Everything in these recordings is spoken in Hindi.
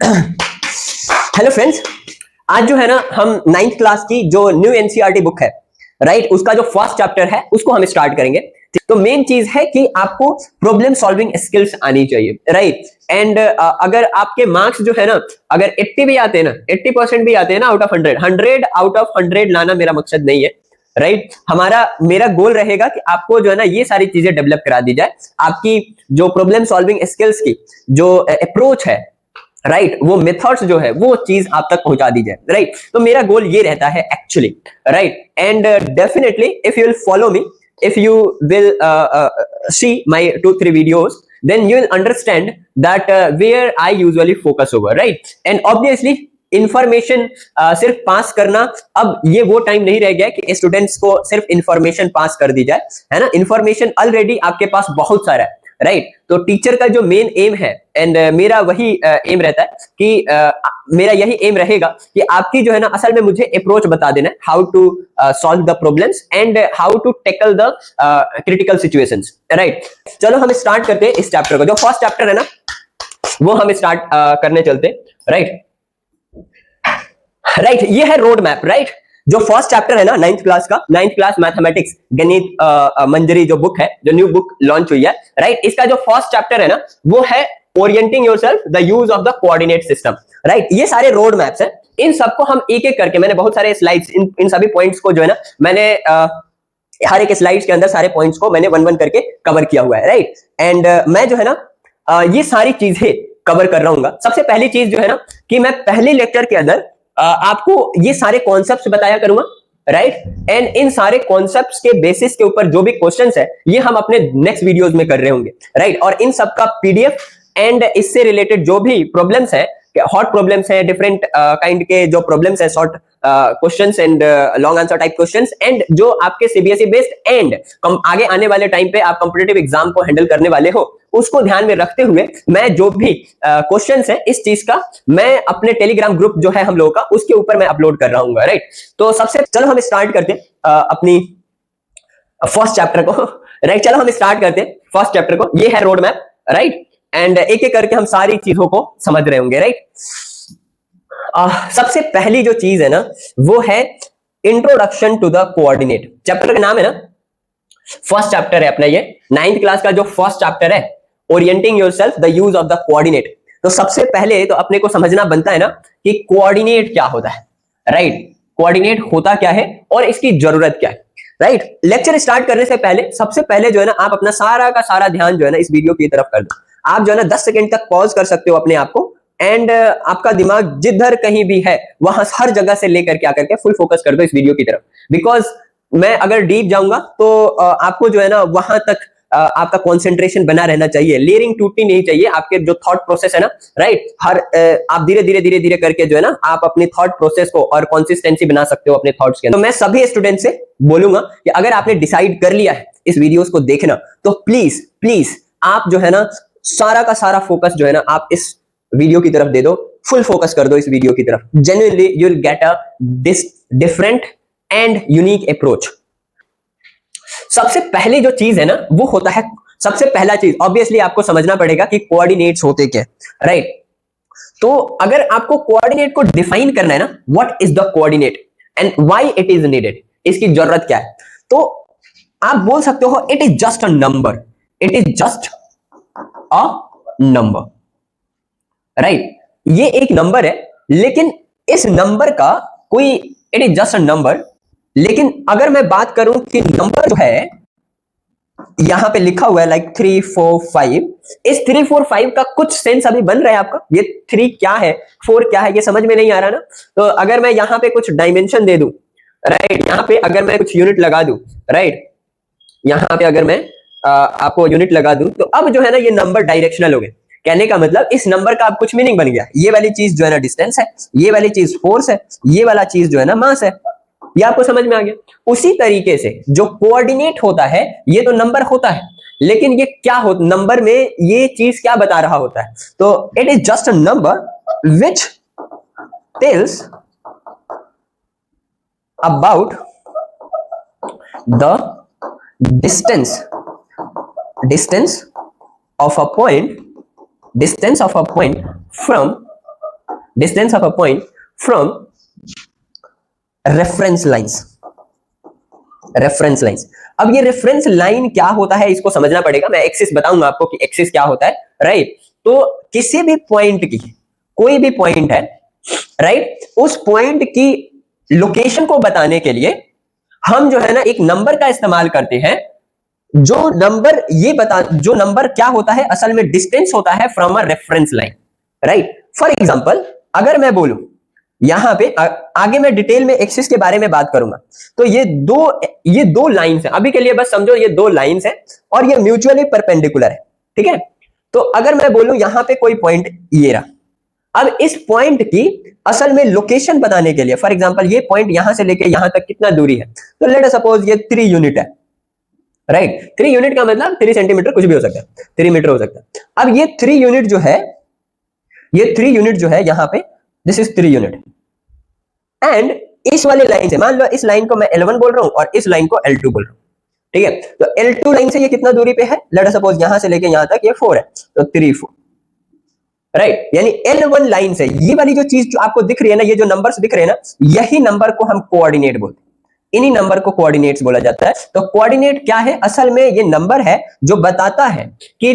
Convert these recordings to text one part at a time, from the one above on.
हेलो फ्रेंड्स, आज जो है ना हम 9th क्लास की जो न्यू एनसीईआरटी बुक है, राइट, उसका जो फर्स्ट चैप्टर है उसको हम स्टार्ट करेंगे। तो मेन चीज है कि आपको प्रॉब्लम सॉल्विंग स्किल्स आनी चाहिए, राइट। एंड अगर आपके मार्क्स जो है ना, अगर 80 भी आते हैं ना, 80% भी आते हैं ना आउट ऑफ 100, 100 आउट ऑफ 100 लाना मेरा मकसद नहीं है, राइट। मेरा गोल रहेगा कि आपको जो है ना ये सारी चीजें डेवलप करा दी जाए। आपकी जो प्रॉब्लम सॉल्विंग स्किल्स की जो अप्रोच है, राइट, वो मेथड्स जो है वो चीज आप तक पहुंचा दी जाए, राइट। तो मेरा गोल ये रहता है actually, right. And definitely if you will follow me, if you will see my 2-3 videos, then you will understand that where I usually focus over, right? And obviously information सिर्फ पास करना, अब ये वो टाइम नहीं रह गया कि स्टूडेंट्स को सिर्फ इंफॉर्मेशन पास कर दी जाए, है ना। इंफॉर्मेशन ऑलरेडी आपके पास बहुत सारा है, राइट। तो टीचर का जो मेन एम है, एंड मेरा वही एम रहता है कि मेरा यही एम रहेगा कि आपकी जो है ना असल में मुझे अप्रोच बता देना है, how to solve the problems and how to tackle the critical situations, right. चलो हम स्टार्ट करते हैं इस चैप्टर को। जो फर्स्ट चैप्टर है ना वो हम स्टार्ट करने चलते, राइट। राइट, ये है रोड मैप, राइट। जो फर्स्ट चैप्टर है ना 9th क्लास का, 9th क्लास मैथमेटिक्स गणित मंजरी जो बुक है, जो न्यू बुक लॉन्च हुई है, राइट, इसका जो फर्स्ट चैप्टर है ना वो है orienting yourself the use of the coordinate system, right. ये सारे रोड मैप्स हैं, इन सबको हम एक एक करके, मैंने बहुत सारे स्लाइड्स, इन सभी पॉइंट्स को जो है ना मैंने हर एक स्लाइड्स के अंदर सारे पॉइंट्स को मैंने वन वन करके कवर किया हुआ है, राइट। एंड मैं जो है ना ये सारी चीजें कवर कर रहा हूँ। सबसे पहली चीज जो है ना कि मैं पहले लेक्चर के अंदर आपको ये सारे कॉन्सेप्ट्स बताया करूंगा, राइट। एंड इन सारे कॉन्सेप्ट्स के बेसिस के ऊपर जो भी क्वेश्चंस है ये हम अपने नेक्स्ट वीडियोस में कर रहे होंगे, राइट। और इन सब का पीडीएफ एंड इससे रिलेटेड जो भी प्रॉब्लम्स है, हॉट प्रॉब्लम्स है, डिफरेंट काइंड के जो प्रॉब्लम्स है, short questions and long answer type questions, and जो आपके सीबीएसई बेस्ड एंड आगे आने वाले टाइम पे आप कॉम्पिटिटिव एग्जाम को हैंडल करने वाले हो, उसको ध्यान में रखते हुए मैं जो भी क्वेश्चंस है इस चीज का मैं अपने टेलीग्राम ग्रुप जो है हम लोगों का, उसके ऊपर मैं अपलोड कर रहा हूँ, राइट। तो सबसे चलो हम स्टार्ट करते हैं अपनी फर्स्ट चैप्टर को, राइट। चलो हम स्टार्ट करते हैं फर्स्ट चैप्टर को। ये है रोड मैप, राइट। एंड एक एक करके हम सारी चीजों को समझ रहे होंगे, राइट। सबसे पहली जो चीज है ना वो है introduction to the coordinate. Chapter का नाम है ना, फर्स्ट चैप्टर है अपना ये 9th क्लास का जो फर्स्ट चैप्टर है, orienting yourself the use of the coordinate. तो सबसे पहले तो अपने को समझना बनता है ना कि कोऑर्डिनेट क्या होता है, राइट। कोऑर्डिनेट होता क्या है और इसकी जरूरत क्या है, राइट। लेक्चर स्टार्ट करने से पहले सबसे पहले जो है ना आप अपना सारा का सारा ध्यान जो है ना इस वीडियो की तरफ कर दो। आप जो है ना 10 सेकंड तक पॉज कर सकते हो अपने आप को, एंड आपका दिमाग जिधर कहीं भी है वहां हर जगह से लेकर क्या करके फुल फोकस कर दो इस वीडियो की तरफ। बिकॉज मैं अगर डीप जाऊंगा तो आपको जो है ना वहां तक आपका कंसंट्रेशन बना रहना चाहिए, लेयरिंग टूटनी नहीं चाहिए। आपके जो थॉट प्रोसेस है ना, राइट, हर आप धीरे धीरे धीरे धीरे करके जो है ना आप अपने थॉट प्रोसेस को और कंसिस्टेंसी बना सकते हो अपने थॉट्स के अंदर। तो मैं सभी स्टूडेंट से बोलूंगा कि अगर आपने डिसाइड कर लिया है इस वीडियोस को देखना, तो प्लीज प्लीज आप जो है ना सारा का सारा फोकस जो है ना आप इस वीडियो की तरफ दे दो, फुल फोकस कर दो इस वीडियो की तरफ। Genuinely you will get a different and unique approach. सबसे पहले जो चीज है ना वो होता है, सबसे पहला चीज ऑब्वियसली आपको समझना पड़ेगा कि कोऑर्डिनेट्स होते क्या, राइट। तो अगर आपको कोऑर्डिनेट को डिफाइन करना है ना, what is the coordinate and why it is needed, इसकी जरूरत क्या है, तो आप बोल सकते हो it is just a number, it is just a number, right. ये एक नंबर है, लेकिन इस नंबर का कोई, it is just a number, लेकिन अगर मैं बात करूं कि नंबर जो है यहां पे लिखा हुआ है लाइक 3 4 5, इस 3 4 5 का कुछ सेंस अभी बन रहा है आपका? ये 3 क्या है, 4 क्या है, ये समझ में नहीं आ रहा ना। तो अगर मैं यहां पे कुछ डायमेंशन दे दूं, राइट, यहां पे अगर मैं कुछ यूनिट लगा दूं, राइट, यहां पे अगर मैं आपको यूनिट लगा दूं, तो अब जो है ना ये नंबर डायरेक्शनल हो गए। कहने का मतलब इस नंबर का अब कुछ मीनिंग बन गया। ये वाली चीज जो है ना डिस्टेंस है, ये वाली चीज फोर्स है, ये वाला चीज जो है ना मास है। ये आपको समझ में आ गया। उसी तरीके से जो कोऑर्डिनेट होता है ये तो नंबर होता है, लेकिन ये क्या होता, नंबर में ये चीज क्या बता रहा होता है, तो it is just a number which tells about the distance of a point from distance of a point from reference lines. Reference lines, अब ये रेफरेंस लाइन क्या होता है इसको समझना पड़ेगा। मैं एक्सिस बताऊंगा आपको कि एक्सिस क्या होता है, राइट। तो किसी भी पॉइंट की, कोई भी पॉइंट है, राइट, उस पॉइंट की लोकेशन को बताने के लिए हम जो है ना एक नंबर का इस्तेमाल करते हैं। जो नंबर क्या होता है, असल में डिस्टेंस होता है from a reference line, right. For example अगर मैं बोलूं यहां पे आगे मैं डिटेल में एक्सिस के बारे में बात करूंगा, तो ये दो लाइंस हैं, अभी के लिए बस समझो ये दो लाइंस हैं और ये म्यूचुअली परपेंडिकुलर है, ठीक है। तो अगर मैं बोलूं यहां पे कोई पॉइंट ये रहा, अब इस पॉइंट की असल में लोकेशन बताने के लिए, फॉर एग्जांपल ये पॉइंट यहां से लेके यहां तक कितना दूरी है, तो लेट अस सपोज ये 3 यूनिट है, राइट। 3 यूनिट का मतलब 3 सेंटीमीटर कुछ भी हो सकता है, 3 मीटर हो सकता है। अब ये 3 यूनिट जो है, ये 3 यूनिट जो है यहां पे, दिस इज 3 यूनिट, एंड इस वाले लाइन से, मान लो इस लाइन को मैं L1 बोल रहा हूं और इस लाइन को L2 बोल रहा हूं, ठीक है। तो L2 लाइन से ये कितना दूरी पे है, लेट अस सपोज यहां से लेके यहां तक ये 4 है, तो 3 4, राइट। यानी L1 लाइन से ये वाली जो चीज जो आपको दिख रही है ना, ये जो नंबर्स दिख रहे हैं ना, यही नंबर को हम कोऑर्डिनेट बोलते हैं, इन्हीं नंबर को कोऑर्डिनेट्स बोला जाता है। तो कोऑर्डिनेट क्या है, असल में ये नंबर है जो बताता है कि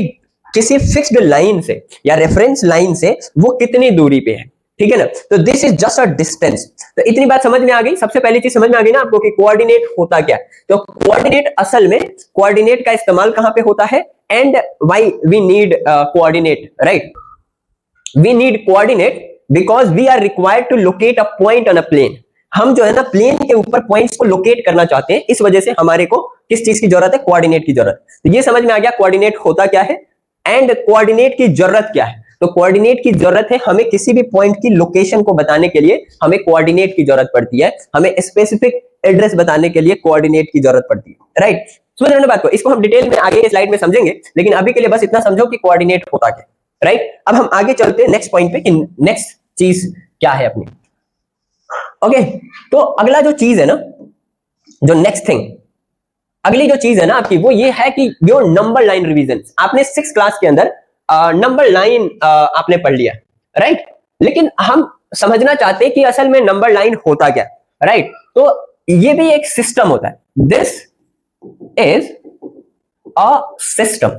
किसी फिक्स्ड लाइन से या रेफरेंस लाइन से वो कितनी दूरी पे है, ठीक है ना। तो this is just a distance. तो इतनी बात समझ में आ गई, सबसे पहली चीज समझ में आ गई ना आपको कि कोऑर्डिनेट होता क्या है। तो कोऑर्डिनेट, असल में कोऑर्डिनेट का इस्तेमाल कहां पे होता है, and why we need coordinate, right. We need coordinate because we are required to locate a point on a plane. हम जो है ना प्लेन के ऊपर पॉइंट्स को लोकेट करना चाहते हैं, इस वजह से हमारे को किस चीज की जरूरत है, कोऑर्डिनेट की जरूरत। तो ये समझ में आ गया कोऑर्डिनेट होता क्या है एंड कोऑर्डिनेट की जरूरत क्या है। तो कोऑर्डिनेट की जरूरत है, हमें किसी भी पॉइंट की लोकेशन को बताने के लिए हमें कोऑर्डिनेट की जरूरत पड़ती है, हमें स्पेसिफिक एड्रेस बताने के लिए कोऑर्डिनेट की जरूरत पड़ती है, राइट। समझ रहे हो बात को, इसको हम डिटेल में आगे स्लाइड में समझेंगे, लेकिन अभी के लिए बस इतना समझो कि कोऑर्डिनेट होता क्या, राइट। अब हम आगे चलते हैं नेक्स्ट पॉइंट पे कि नेक्स्ट चीज क्या है अपनी। ओके, तो अगला जो चीज है ना, जो नेक्स्ट थिंग, अगली जो चीज है ना आपकी, वो ये है कि योर नंबर लाइन रिवीजन। आपने 6 क्लास के अंदर नंबर लाइन आपने पढ़ लिया, राइट। लेकिन हम समझना चाहते हैं कि असल में नंबर लाइन होता क्या, राइट। तो ये भी एक सिस्टम होता है, this is a system,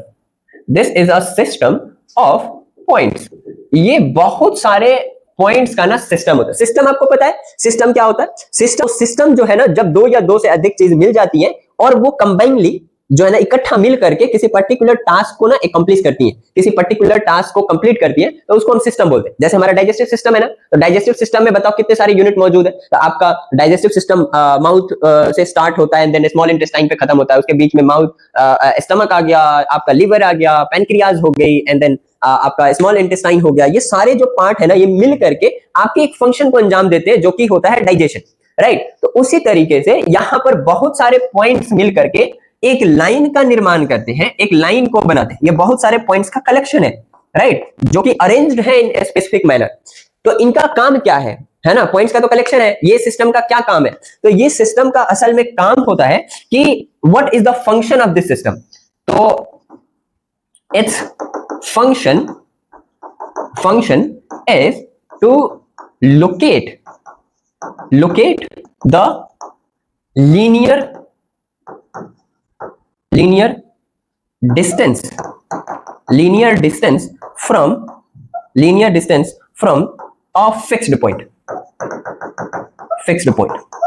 this is a system of points. ये बहुत सारे पॉइंट्स का ना सिस्टम होता है। सिस्टम आपको पता है सिस्टम क्या होता है, सिस्टम जो है ना, जब 2 या 2 से अधिक चीज मिल जाती है और वो कंबाइनली जो है ना इकट्ठा मिल करके किसी पर्टिकुलर टास्क को ना अकम्प्लिश करती है, किसी पर्टिकुलर टास्क को कंप्लीट करती है, तो उसको हम सिस्टम बोलते हैं। जैसे हमारा डाइजेस्टिव सिस्टम है ना, तो डाइजेस्टिव सिस्टम में बताओ कितने सारे यूनिट मौजूद है। तो आपका डाइजेस्टिव सिस्टम माउथ से स्टार्ट होता है, देन स्मॉल इंटेस्टाइन पे खत्म होता है, उसके बीच में माउथ स्टमक आ गया, आपका लिवर आ गया, पैनक्रियाज हो गई, एंड देन आपका स्मॉल इंटेस्टाइन हो गया। ये सारे जो पार्ट है ना, ये मिल करके आपके एक फंक्शन को अंजाम देते हैं जो कि होता है डाइजेशन, राइट। तो उसी तरीके से यहां पर बहुत सारे पॉइंट्स मिल करके एक लाइन का निर्माण करते हैं, एक लाइन को बनाते हैं। ये बहुत सारे पॉइंट्स का कलेक्शन है, राइट, जो कि अरेंज्ड है इन स्पेसिफिक मैनर। तो इनका काम क्या है ना, पॉइंट्स का तो कलेक्शन है, ये सिस्टम का क्या काम है। तो ये सिस्टम का असल में काम होता है कि what is the function of this system. तो it's function is to locate the linear distance from a fixed point,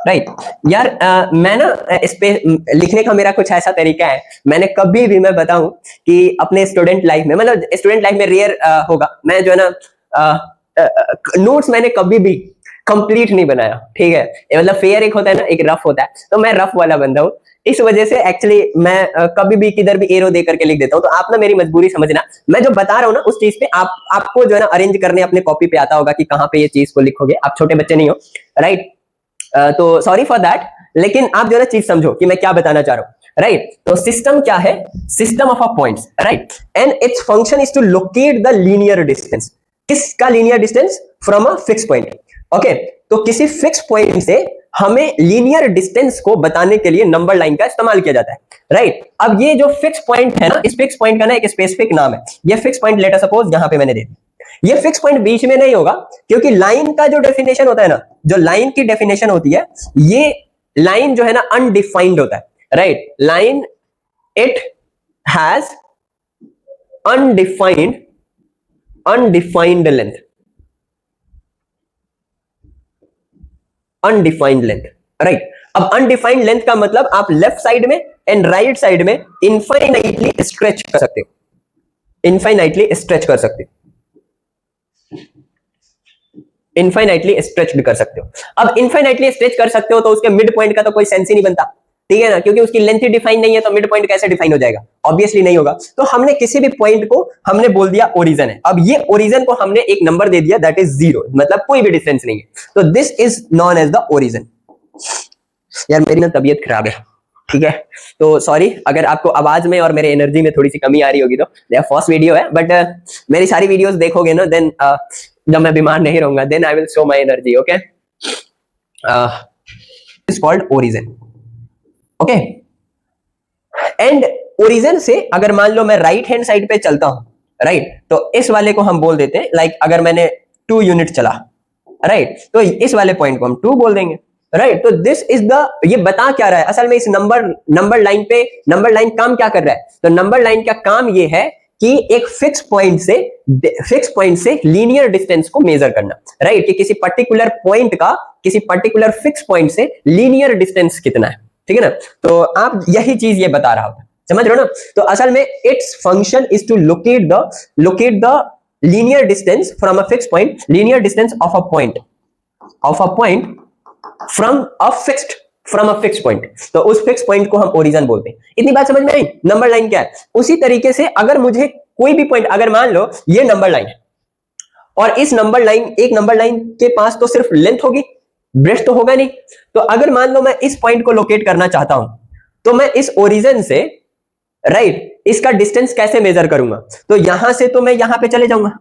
right. यार मैं ना इस पे लिखने का मेरा कुछ ऐसा तरीका है, मैंने कभी भी, मैं बताऊं कि अपने स्टूडेंट लाइफ में, मतलब स्टूडेंट लाइफ में रेयर होगा, मैं जो है ना नोट्स मैंने कभी भी कंप्लीट नहीं बनाया, ठीक है। मतलब फेयर एक होता है ना, एक रफ होता है, तो मैं रफ वाला बंदा हूं। इस वजह से एक्चुअली मैं कभी भी किधर भी एरो दे करके लिख देता हूं। तो आप ना मेरी मजबूरी समझना, मैं जो बता रहा हूं ना उस चीज पे आपको जो है ना अरेंज करने अपने कॉपी पे आता होगा कि कहां पे ये चीज को लिखोगे। आप छोटे बच्चे नहीं हो, राइट। तो सॉरी फॉर दैट, लेकिन आप जो है ना चीज समझो कि मैं क्या बताना चाह रहा हूं, राइट। तो सिस्टम क्या है, system of a points, right, and it's function is to locate the linear distance. किसका linear distance, from a fix point, okay. तो किसी फिक्स पॉइंट से हमें लीनियर डिस्टेंस को बताने के लिए नंबर लाइन का इस्तेमाल किया जाता है, राइट। अब ये जो फिक्स पॉइंट है ना, इस फिक्स पॉइंट का ना एक स्पेसिफिक नाम है। ये fix point let us suppose यहां पे मैंने दे दिया, ये फिक्स पॉइंट बीच में नहीं होगा, क्योंकि लाइन का जो डेफिनेशन होता है ना, जो लाइन की डेफिनेशन होती है, ये लाइन जो है ना अनडिफाइंड होता है, right. Line it has undefined length, undefined length, right. अब अनडिफाइंड लेंथ का मतलब आप लेफ्ट साइड में एंड राइट साइड में इनफाइनाइटली स्ट्रेच कर सकते हो, इनफाइनाइटली स्ट्रेच कर सकते हो, इनफाइनाइटली स्ट्रेच भी कर सकते हो। अब इनफाइनाइटली स्ट्रेच कर सकते हो तो उसके मिड पॉइंट का तो कोई सेंस ही नहीं बनता, ठीक है ना, क्योंकि उसकी लेंथ ही डिफाइन नहीं है, तो मिड पॉइंट कैसे डिफाइन हो जाएगा, ऑब्वियसली नहीं होगा। तो हमने किसी भी पॉइंट को हमने बोल दिया ओरिजिन है। अब ये ओरिजिन को हमने एक नंबर दे दिया, दैट इज 0, मतलब कोई भी डिस्टेंस नहीं है, तो this is known as the origin. यार मेरी ना तबीयत खराब है, ठीक है, तो सॉरी अगर आपको आवाज में और मेरे एनर्जी में थोड़ी सी कमी आ रही होगी, तो फर्स्ट वीडियो है, बट मेरी सारी वीडियोस देखोगे ना, देन जब मैं बीमार नहीं रहूंगा, then I will show my energy, okay. Is called origin, okay. And origin से अगर मान लो मैं राइट हैंड साइड पे चलता हूं, राइट, तो इस वाले को हम बोल देते हैं, लाइक अगर मैंने 2 यूनिट चला, राइट, तो इस वाले पॉइंट को हम 2 बोल देंगे, राइट। तो दिस इज द, ये बता क्या रहा है असल में, इस नंबर लाइन पे, नंबर लाइन काम क्या कर रहा है, तो नंबर लाइन का काम ये है कि एक फिक्स पॉइंट से लीनियर डिस्टेंस को मेजर करना, राइट, कि किसी पर्टिकुलर पॉइंट का किसी पर्टिकुलर फिक्स पॉइंट से लीनियर डिस्टेंस कितना है, ठीक है ना। तो आप यही चीज ये बता रहा होता, समझ रहे हो ना। तो असल में its function is to locate the linear distance from a fix point, linear distance of a point from a fixed point. तो उस फिक्स पॉइंट को हम ओरिजिन बोलते हैं। इतनी बात समझ में आई, नंबर लाइन क्या है। उसी तरीके से अगर मुझे कोई भी पॉइंट, अगर मान लो ये नंबर लाइन है और इस नंबर लाइन, एक नंबर लाइन के पास तो सिर्फ लेंथ होगी, ब्रेड्थ तो होगा नहीं। तो अगर मान लो मैं इस पॉइंट को लोकेट करना चाहता हूं, तो मैं इस ओरिजिन से, राइट, इसका डिस्टेंस कैसे मेजर करूंगा, तो यहां से तो मैं यहां पे चले जाऊंगा,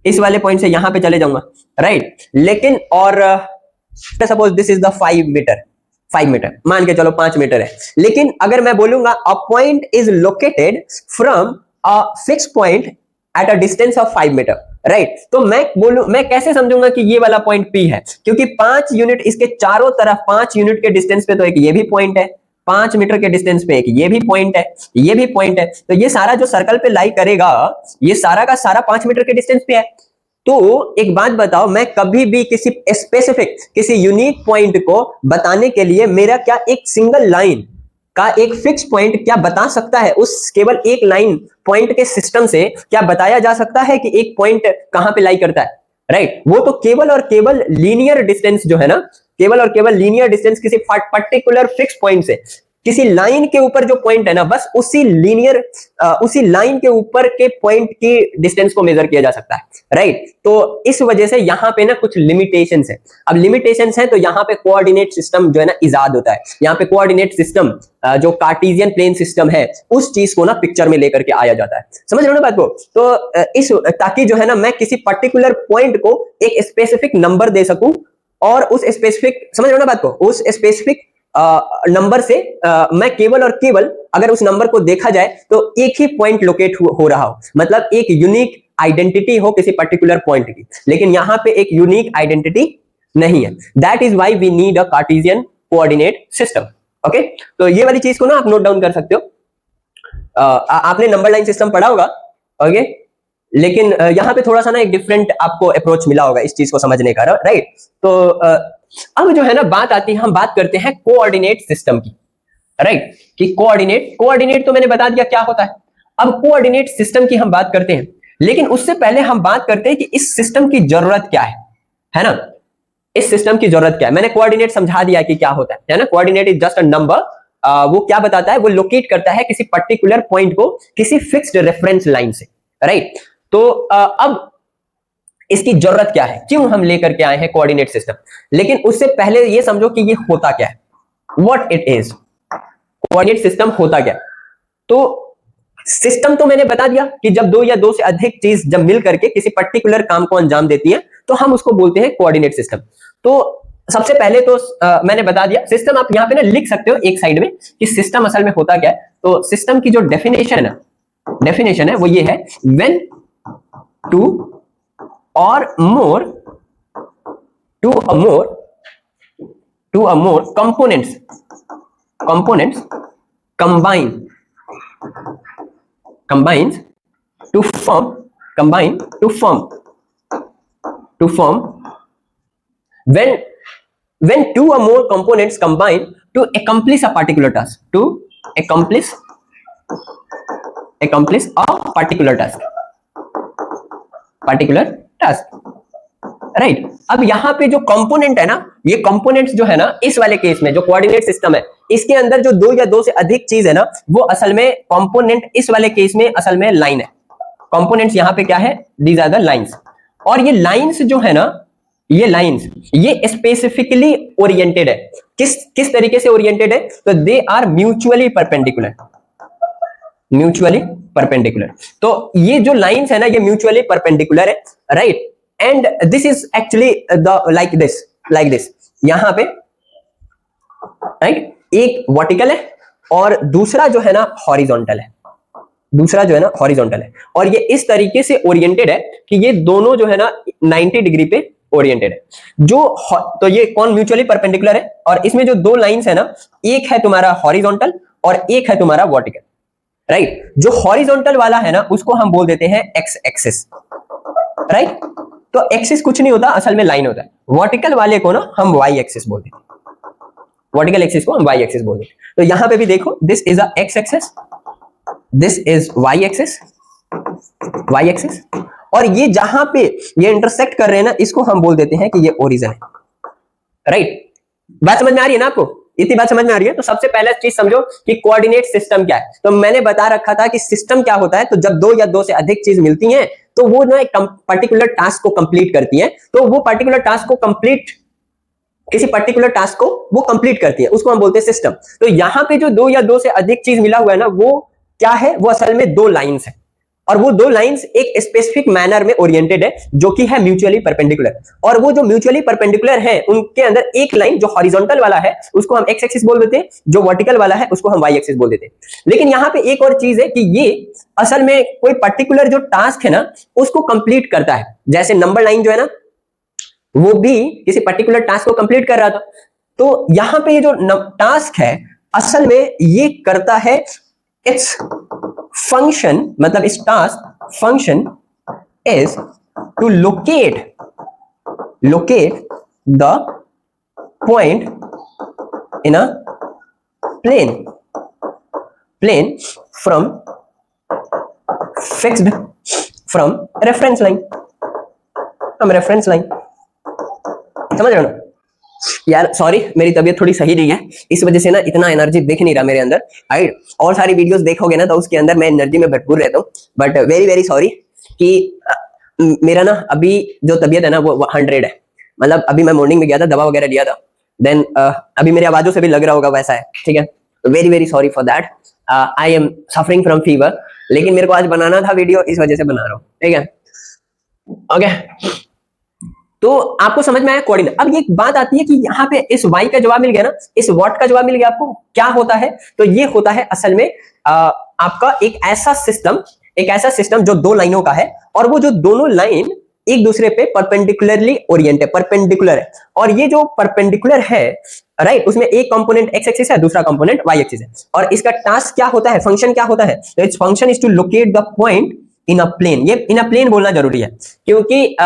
इस वाले पॉइंट से यहां पे चले जाऊंगा, राइट। लेकिन और suppose this is the 5 metre, मान के चलो 5 मीटर है। लेकिन अगर मैं बोलूंगा a point is located from a fix point at a distance of 5 metre, right, तो मैं कैसे समझूंगा कि ये वाला पॉइंट P है, क्योंकि 5 यूनिट इसके चारों तरफ, 5 यूनिट के डिस्टेंस पे तो एक ये भी पॉइंट है, 5 मीटर के डिस्टेंस पे एक ये भी पॉइंट है, ये भी पॉइंट है, तो ये सारा जो सर्कल पे लाई करेगा, ये सारा का सारा 5 मीटर के डिस्टेंस पे है। तो एक बात बताओ, मैं कभी भी किसी स्पेसिफिक, किसी यूनिक पॉइंट को बताने के लिए मेरा क्या एक सिंगल लाइन का एक फिक्स पॉइंट क्या बता सकता है, उस केवल एक लाइन पॉइंट के सिस्टम से क्या बताया जा सकता है कि एक पॉइंट कहां पे लाई करता है, राइट। वो तो केवल और केवल लीनियर डिस्टेंस जो है ना, केवल और केवल लीनियर डिस्टेंस किसी पर्टिकुलर फिक्स पॉइंट से, किसी लाइन के ऊपर जो पॉइंट है ना, बस उसी लाइन के ऊपर के पॉइंट की डिस्टेंस को मेजर किया जा सकता है, राइट। तो इस वजह से यहां पे ना कुछ लिमिटेशंस है। अब लिमिटेशंस है तो यहां पे कोऑर्डिनेट सिस्टम जो है ना इजाद होता है। यहां पे कोऑर्डिनेट सिस्टम जो कार्टेशियन प्लेन सिस्टम है, उस चीज को ना पिक्चर में लेकर के आया जाता है, समझ रहे हो ना बात को। तो इस ताकि जो है ना मैं किसी पर्टिकुलर पॉइंट को एक स्पेसिफिक नंबर दे सकूं, और उस स्पेसिफिक, समझ रहे हो ना बात को, उस स्पेसिफिक नंबर से मैं केवल और केवल अगर उस नंबर को देखा जाए तो एक ही पॉइंट लोकेट हो रहा हो, मतलब एक यूनिक आइडेंटिटी हो किसी पर्टिकुलर पॉइंट की। लेकिन यहां पे एक यूनिक आइडेंटिटी नहीं है, that is why we need a Cartesian coordinate system, okay. तो ये वाली चीज को ना आप नोट डाउन कर सकते हो। आपने नंबर लाइन सिस्टम पढ़ा होगा, ओके, लेकिन यहां पे थोड़ा सा ना एक डिफरेंट आपको अप्रोच मिला होगा इस चीज को समझने का, राइट। तो अब जो है ना बात आती है, हम बात करते हैं कोऑर्डिनेट सिस्टम की, राइट, कि कोऑर्डिनेट तो मैंने बता दिया क्या होता है। अब कोऑर्डिनेट सिस्टम की हम बात करते हैं, लेकिन उससे पहले हम बात करते हैं कि इस सिस्टम की जरूरत क्या है ना। इस सिस्टम की जरूरत क्या है, मैंने कोऑर्डिनेट समझा दिया कि क्या होता है ना। Coordinate is just a number, वो क्या बताता है, वो लोकेट करता है किसी पर्टिकुलर पॉइंट को किसी फिक्स्ड रेफरेंस लाइन से, राइट। तो अब इसकी जरूरत क्या है, क्यों हम लेकर के आए हैं कोऑर्डिनेट सिस्टम। लेकिन उससे पहले ये समझो कि ये होता क्या है, what it is, coordinate system होता क्या। तो सिस्टम तो मैंने बता दिया कि जब दो या दो से अधिक चीज जब मिल करके किसी पर्टिकुलर काम को अंजाम देती हैं, तो हम उसको बोलते हैं कोऑर्डिनेट सिस्टम। तो सबसे पहले तो मैंने बता दिया सिस्टम, आप यहां पे ना लिख सकते हो एक साइड में कि सिस्टम असल में होता क्या है। तो सिस्टम की जो डेफिनेशन है वो ये है, when two or more two or more components combines to form when two or more components combine to accomplish a particular task, right. अब यहां पे जो कंपोनेंट है ना, ये कंपोनेंट्स जो है ना, इस वाले केस में जो कोऑर्डिनेट सिस्टम है, इसके अंदर जो दो या दो से अधिक चीज है ना, वो असल में कंपोनेंट इस वाले केस में असल में लाइन है। कंपोनेंट्स यहां पे क्या है, दीज आर द लाइंस। और ये लाइंस जो है ना, ये लाइंस ये स्पेसिफिकली ओरिएंटेड है। किस तरीके से ओरिएंटेड है, तो दे आर म्यूचुअली परपेंडिकुलर। तो ये जो लाइंस है ना, ये म्यूचुअली परपेंडिकुलर है, right. And this is actually the like this यहां पे, राइट। एक वर्टिकल है और दूसरा जो है ना हॉरिजॉन्टल है, और ये इस तरीके से ओरिएंटेड है कि ये दोनों जो है ना 90 डिग्री पे ओरिएंटेड है। तो ये कौन म्यूचुअली परपेंडिकुलर है, और इसमें जो दो लाइंस है ना, एक है तुम्हारा हॉरिजॉन्टल और एक है तुम्हारा वर्टिकल, राइट। जो हॉरिजॉन्टल वाला है ना, उसको हम बोल देते हैं एक्स एक्सिस, राइट। तो एक्सिस कुछ नहीं होता, असल में लाइन होता है। वर्टिकल वाले को ना हम वाई एक्सिस बोलते हैं, वर्टिकल एक्सिस को हम वाई एक्सिस बोलते हैं। तो यहां पे भी देखो, this is a X axis, this is Y axis, और ये जहां पे ये इंटरसेक्ट कर रहे हैं ना, इसको हम बोल देते हैं कि ये ओरिजिन है, राइट। बात समझ में आ रही है ना आपको? इतनी बात समझ में आ रही है? तो सबसे पहला चीज समझो कि कोऑर्डिनेट सिस्टम क्या है। तो मैंने बता रखा था कि सिस्टम क्या होता है, तो जब दो या दो से अधिक चीज मिलती हैं, तो वो ना एक पर्टिकुलर टास्क को कंप्लीट करती हैं। तो वो पर्टिकुलर टास्क को कंप्लीट, किसी पर्टिकुलर टास्क को वो कंप्लीट करती है, उसको हम बोलते हैं सिस्टम। तो यहां पे जो दो या दो से अधिक चीज मिला हुआ है ना, वो क्या है, वो असल में दो लाइंस है, और वो दो लाइंस एक स्पेसिफिक मैनर में ओरिएंटेड है, जो कि है म्यूचुअली परपेंडिकुलर। और वो जो म्यूचुअली परपेंडिकुलर है, उनके अंदर एक लाइन जो हॉरिजॉन्टल वाला है, उसको हम एक्स एक्सिस बोल देते हैं, जो वर्टिकल वाला है उसको हम वाई एक्सिस बोल देते हैं। लेकिन यहां पे एक और चीज है कि ये असल में कोई पर्टिकुलर जो टास्क है ना, उसको कंप्लीट करता है। जैसे नंबर लाइन जो है ना, वो भी किसी पर्टिकुलर टास्क को कंप्लीट कर रहा था। तो यहां पे ये जो टास्क है, असल में ये करता है इट्स फंक्शन, मतलब इस task function is to locate the point in a plane from fixed from reference line, समझ रहे हो ना यार? सॉरी, मेरी तबीयत थोड़ी सही नहीं है, इस वजह से ना इतना एनर्जी दिख नहीं रहा मेरे अंदर, राइट। और सारी वीडियोस देखोगे ना, तो उसके अंदर मैं एनर्जी में भरपूर रहता हूँ, बट वेरी वेरी सॉरी कि मेरा ना अभी जो तबीयत है ना, वो 100 है। मतलब अभी मैं मॉर्निंग में गया था, दवा वगैरह लिया था, देन अभी मेरी आवाजों से भी लग रहा होगा वैसा है, ठीक है। Very very sorry for that, I am suffering from fever, लेकिन मेरे को आज बनाना था वीडियो, इस वजह से बना रहा हूँ, ठीक है, ओके। तो आपको समझ में आया कोऑर्डिनेट। अब ये एक बात आती है कि यहाँ पे इस y का जवाब मिल गया ना, इस व्हाट का जवाब मिल गया आपको, क्या होता है, तो ये होता है असल में आपका एक ऐसा सिस्टम जो दो लाइनों का है, और वो जो दोनों लाइन एक दूसरे पे परपेंडिकुलरली ओरिएंटेड, परपेंडिकुलर है। और ये जो परपेंडिकुलर है, राइट, उसमें एक कंपोनेंट एक्स एक्सिस है, दूसरा कंपोनेंट वाई एक्सिस है, और इसका टास्क क्या होता है, फंक्शन क्या होता है, तो its function is to locate the point in a plane. ये इन अ प्लेन बोलना जरूरी है, क्योंकि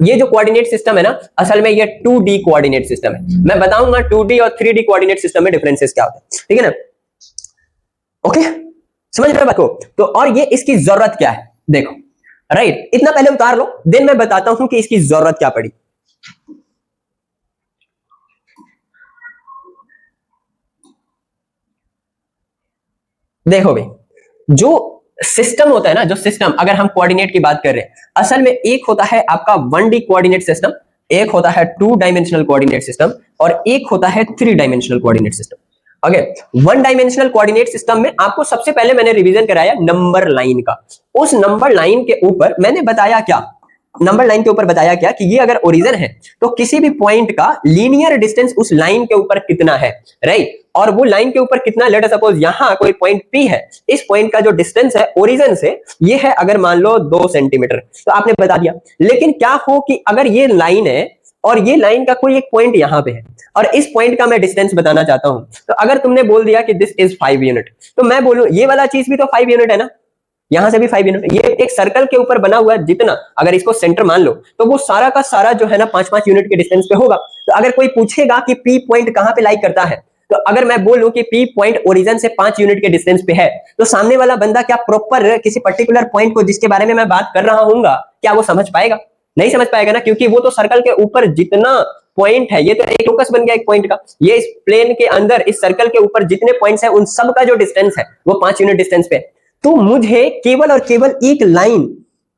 ये जो कोऑर्डिनेट सिस्टम है ना, असल में ये 2D कोऑर्डिनेट सिस्टम है। मैं बताऊंगा 2D और 3D कोऑर्डिनेट सिस्टम में डिफरेंसेस क्या होते हैं, ठीक है ना, ओके, समझ रहे हो बात को? तो और ये इसकी जरूरत क्या है, देखो, राइट, इतना पहले उतार लो, देन मैं बताता हूं कि इसकी जरूरत क्या पड़ी। देखो भाई, जो सिस्टम होता है ना, जो सिस्टम, अगर हम कोऑर्डिनेट की बात कर रहे हैं, असल में एक होता है आपका 1D कोऑर्डिनेट सिस्टम, एक होता है 2 डायमेंशनल कोऑर्डिनेट सिस्टम, और एक होता है 3 dimensional coordinate system. Okay, 1 dimensional coordinate system में आपको सबसे पहले मैंने रिवीजन कराया नंबर लाइन का। उस नंबर लाइन के ऊपर मैंने बताया क्या, नंबर लाइन के ऊपर बताया क्या कि ये अगर ओरिजिन है तो किसी भी पॉइंट का लीनियर डिस्टेंस उस लाइन के ऊपर कितना है, राइट। और वो लाइन के ऊपर कितना, लेट अस सपोज यहां कोई पॉइंट P है, इस पॉइंट का जो डिस्टेंस है ओरिजिन से ये है अगर मान लो 2 सेंटीमीटर, तो आपने बता दिया। लेकिन क्या हो कि अगर ये लाइन है और ये लाइन का कोई एक पॉइंट यहां पे है और इस पॉइंट का मैं डिस्टेंस बताना चाहता हूं, तो अगर तुमने बोल दिया कि दिस इज 5 यूनिट, तो मैं बोलूं ये वाला चीज भी तो 5 यूनिट है ना, यहां से भी 5 यूनिट। ये एक सर्कल के ऊपर बना हुआ है, जितना अगर इसको सेंटर मान लो तो वो सारा का सारा जो है ना 5-5 यूनिट के डिस्टेंस पे होगा। तो अगर कोई पूछेगा कि P पॉइंट कहां पे लाई करता है, तो अगर मैं बोलूं कि P पॉइंट ओरिजिन से 5 यूनिट के डिस्टेंस पे है, तो सामने वाला बंदा क्या प्रॉपर किसी पर्टिकुलर पॉइंट को जिसके बारे में मैं बात कर रहा हूंगा, क्या वो समझ पाएगा? नहीं समझ पाएगा ना, क्योंकि वो तो सर्कल के ऊपर जितना पॉइंट है, ये तो एक फोकस बन गया एक पॉइंट का। ये इस प्लेन के अंदर इस सर्कल के ऊपर जितने पॉइंट्स हैं उन सब का जो डिस्टेंस है वो 5 यूनिट डिस्टेंस पे। तो मुझे केवल और केवल एक लाइन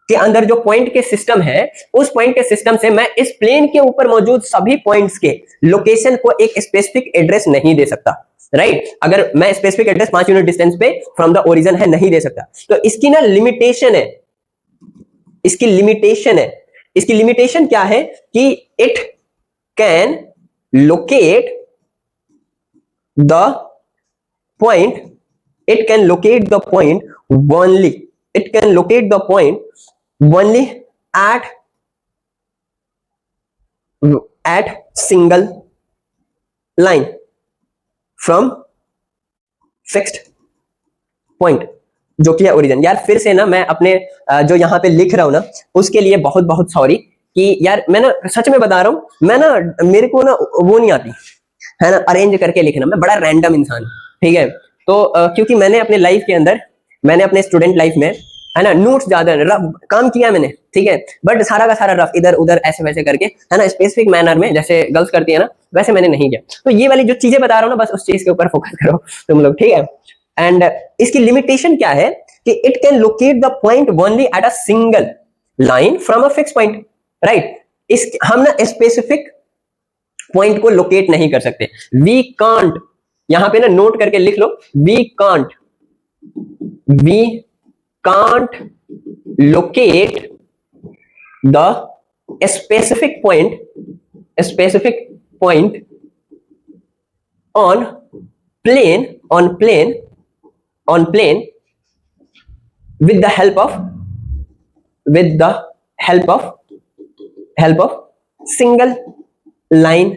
के अंदर जो पॉइंट के सिस्टम है, उस पॉइंट के सिस्टम से मैं इस प्लेन के ऊपर मौजूद सभी पॉइंट्स के लोकेशन को एक स्पेसिफिक एड्रेस नहीं दे सकता, राइट। अगर मैं स्पेसिफिक एड्रेस 5 यूनिट डिस्टेंस पे फ्रॉम द ओरिजिन है नहीं दे सकता। तो इसकी ना लिमिटेशन है, इसकी लिमिटेशन है। इसकी लिमिटेशन क्या है कि it can locate the point, it can locate the point only, it can locate the point only at single line from fixed point, जो कि है ओरिजिन। यार फिर से ना मैं अपने जो यहाँ पे लिख रहा हूं ना उसके लिए बहुत बहुत सॉरी कि यार मैं ना सच में बता रहा हूं, मैं ना मेरे को ना वो नहीं आती है ना अरेंज करके लिखना, मैं बड़ा रैंडम इंसान, ठीक है। तो क्योंकि मैंने अपने लाइफ के अंदर, मैंने अपने स्टूडेंट लाइफ में है ना नोट्स ज्यादा रफ काम किया मैंने, ठीक है, बट सारा का सारा रफ इधर उधर ऐसे वैसे करके है ना स्पेसिफिक मैनर में जैसे गर्ल्स करती है ना वैसे मैंने नहीं किया। तो ये वाली जो चीजें बता रहा हूँ ना बस उस चीज के ऊपर फोकस करो तुम लोग, ठीक है। एंड इसकी लिमिटेशन क्या है कि it can locate the point only at a single line from a fix point, right. इस हम ना स्पेसिफिक पॉइंट को लोकेट नहीं कर सकते। वी कांट, यहां पे ना नोट करके लिख लो, we can't locate the specific point on plane with the help of single line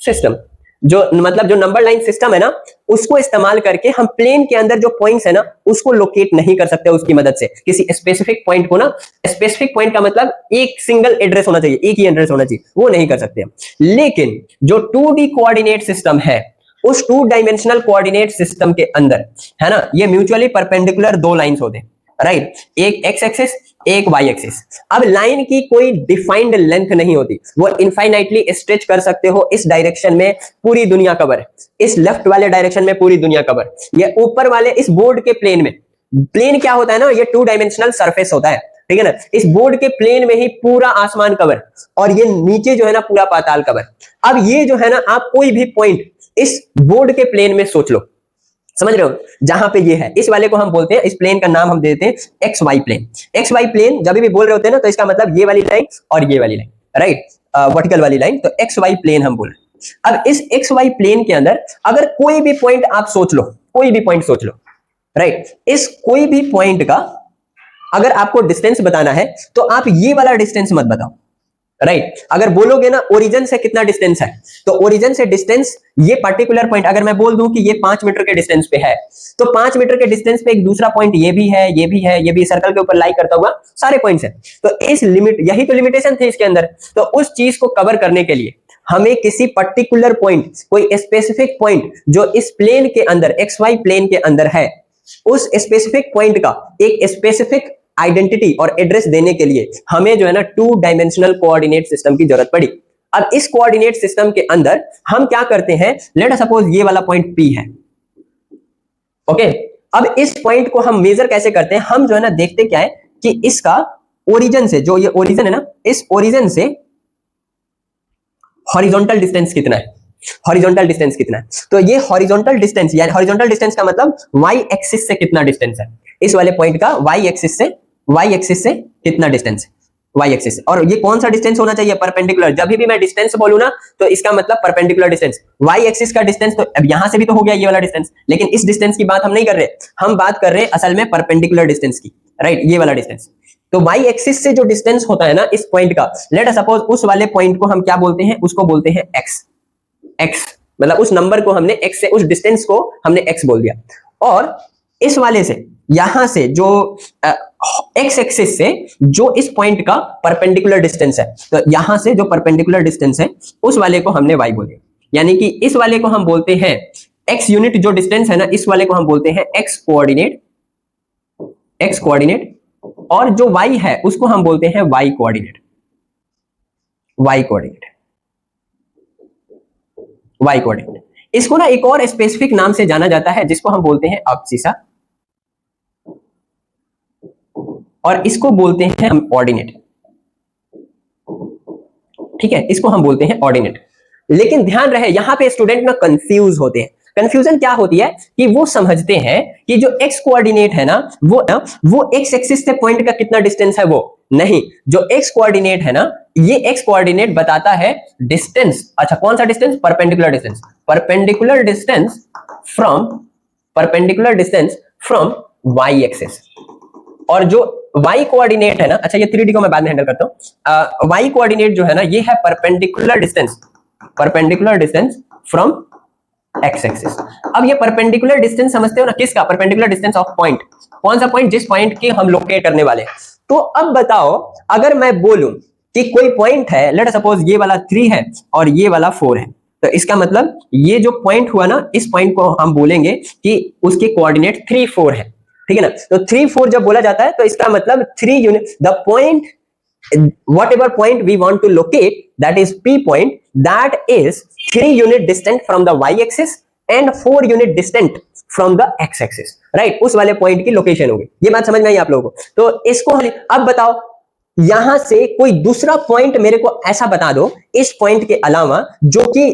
system. जो मतलब जो नंबर लाइन सिस्टम है ना उसको इस्तेमाल करके हम प्लेन के अंदर जो पॉइंट्स है ना उसको लोकेट नहीं कर सकते उसकी मदद से। किसी स्पेसिफिक पॉइंट को ना, स्पेसिफिक पॉइंट का मतलब एक सिंगल एड्रेस होना चाहिए, एक ही एड्रेस होना चाहिए, वो नहीं कर सकते। लेकिन जो 2D कोऑर्डिनेट सिस्टम है उस 2 डायमेंशनल कोऑर्डिनेट सिस्टम के अंदर है ना ये म्यूचुअली परपेंडिकुलर 2 लाइंस होते हैं, राइट। एक एक्स एक्सिस एक वाई एक्सिस। अब लाइन की कोई डिफाइंड लेंथ नहीं होती, वो इनफाइनाइटली स्ट्रेच कर सकते हो इस डायरेक्शन में पूरी दुनिया कवर, इस लेफ्ट वाले डायरेक्शन में पूरी दुनिया कवर, ये ऊपर वाले इस बोर्ड के प्लेन में। प्लेन क्या होता है ना, ये 2 डायमेंशनल सरफेस होता है, ठीक है ना। इस बोर्ड के प्लेन में ही पूरा आसमान कवर और ये नीचे जो है ना पूरा पाताल कवर। अब ये जो है ना आप कोई भी पॉइंट इस बोर्ड के प्लेन में सोच लो, समझ रहे हो, जहां पे ये है इस वाले को हम बोलते हैं, इस प्लेन का नाम हम देते हैं X Y plane. X Y plane जब भी बोल रहे होते हैं ना तो इसका मतलब ये वाली लाइन और ये वाली लाइन, राइट, वर्टिकल वाली लाइन, तो एक्स वाई प्लेन हम बोल रहे हैं। अब इस एक्स वाई प्लेन के अंदर अगर कोई भी पॉइंट आप सोच लो, कोई भी पॉइंट सोच लो, राइट, इस कोई भी पॉइंट का अगर आपको डिस्टेंस बताना है तो आप ये वाला डिस्टेंस मत बताओ, राइट। अगर बोलोगे ना ओरिजिन से कितना डिस्टेंस है, तो ओरिजिन से डिस्टेंस ये पर्टिकुलर पॉइंट अगर मैं बोल दूं कि ये 5 मीटर के डिस्टेंस पे है, तो 5 मीटर के डिस्टेंस पे एक दूसरा पॉइंट ये भी है, ये भी है, ये भी सर्कल के ऊपर लाई करता हुआ सारे पॉइंट्स हैं। तो इस लिमिट, यही तो लिमिटेशन थी इसके अंदर। तो उस चीज को कवर करने के लिए हमें किसी पर्टिकुलर पॉइंट, कोई स्पेसिफिक पॉइंट जो इस प्लेन के अंदर एक्स वाई प्लेन के अंदर है, उस स्पेसिफिक पॉइंट का एक स्पेसिफिक आइडेंटिटी और एड्रेस देने के लिए हमें जो है ना 2 डायमेंशनल कोऑर्डिनेट सिस्टम की जरूरत पड़ी। अब इस कोऑर्डिनेट सिस्टम के अंदर हम क्या करते हैं, लेट अस सपोज ये वाला पॉइंट P है, ओके। अब इस पॉइंट को हम मेजर कैसे करते हैं, हम जो है ना देखते क्या है कि इसका ओरिजिन से, जो ये ओरिजिन है ना, इस ओरिजिन से हॉरिजॉन्टल डिस्टेंस कितना है, हॉरिजॉन्टल डिस्टेंस कितना है। तो ये हॉरिजॉन्टल डिस्टेंस, यानी हॉरिजॉन्टल डिस्टेंस का मतलब वाई एक्सिस से कितना डिस्टेंस है, इस वाले पॉइंट का वाई एक्सिस से कितना डिस्टेंस है वाई एक्सिस। और ये कौन सा डिस्टेंस होना चाहिए? परपेंडिकुलर। जब भी मैं डिस्टेंस बोलूं ना तो इसका मतलब परपेंडिकुलर डिस्टेंस। वाई एक्सिस का डिस्टेंस तो अब यहां से भी तो हो गया ये वाला डिस्टेंस, लेकिन इस डिस्टेंस की बात हम नहीं कर रहे, हम बात कर रहे हैं असल में परपेंडिकुलर डिस्टेंस की, राइट, ये वाला डिस्टेंस। तो वाई एक्सिस से जो डिस्टेंस होता है ना इस पॉइंट का, लेट अस सपोज उस वाले पॉइंट को हम क्या बोलते हैं? उसको बोलते हैं एक्स। एक्स मतलब उस नंबर को हमने एक्स से, उस डिस्टेंस को हमने एक्स बोल दिया। और इस वाले से, यहां से जो एक्स एक्सिस से जो इस पॉइंट का परपेंडिकुलर डिस्टेंस है, तो यहां से जो परपेंडिकुलर डिस्टेंस है उस वाले को हमने वाई बोले। यानी कि इस वाले को हम बोलते हैं एक्स यूनिट, जो डिस्टेंस है ना इस वाले को हम बोलते हैं एक्स कोऑर्डिनेट, एक्स कोऑर्डिनेट। और जो वाई है उसको हम बोलते हैं Y coordinate, Y coordinate, Y coordinate. इसको ना एक और स्पेसिफिक नाम से जाना जाता है जिसको हम बोलते हैं अब्सिसा, और इसको बोलते हैं हम ऑर्डिनेट। ठीक है, इसको हम बोलते हैं ऑर्डिनेट। लेकिन ध्यान रहे यहां पे स्टूडेंट ना कंफ्यूज होते हैं। कंफ्यूजन क्या होती है कि वो समझते हैं कि जो एक्स कोऑर्डिनेट है ना वो एक्स एक्सिस से पॉइंट का कितना डिस्टेंस है, वो नहीं। जो एक्स कोऑर्डिनेट है ना, ये एक्स कोऑर्डिनेट बताता है डिस्टेंस। अच्छा, कौन सा distance? Perpendicular distance. Perpendicular distance from, perpendicular distance from Y axis. और जो y कोऑर्डिनेट है ना, अच्छा ये 3D को मैं बाद में हैंडल करता हूं। y कोऑर्डिनेट जो है ना ये है perpendicular distance, perpendicular distance from x axis. अब ये परपेंडिकुलर डिस्टेंस समझते हो ना किसका? Perpendicular distance of point. कौन सा पॉइंट? जिस पॉइंट के हम लोकेट करने वाले हैं। तो अब बताओ, अगर मैं बोलूं कि कोई पॉइंट है, लेट सपोज ये वाला 3 है और ये वाला 4 है, तो इसका मतलब ये जो पॉइंट हुआ ना, इस पॉइंट को हम बोलेंगे कि उसके कोऑर्डिनेट 3 4 है। ठीक है ना? तो 3 4 जब बोला जाता है तो इसका मतलब 3 unit, the point, whatever point we want to locate, that is P point, that is 3 unit distant from the y axis and 4 unit distant from the x axis, right? उस वाले पॉइंट की लोकेशन होगी। ये बात समझ में आई आप लोगों को? तो इसको अब बताओ, यहां से कोई दूसरा पॉइंट मेरे को ऐसा बता दो इस पॉइंट के अलावा जो कि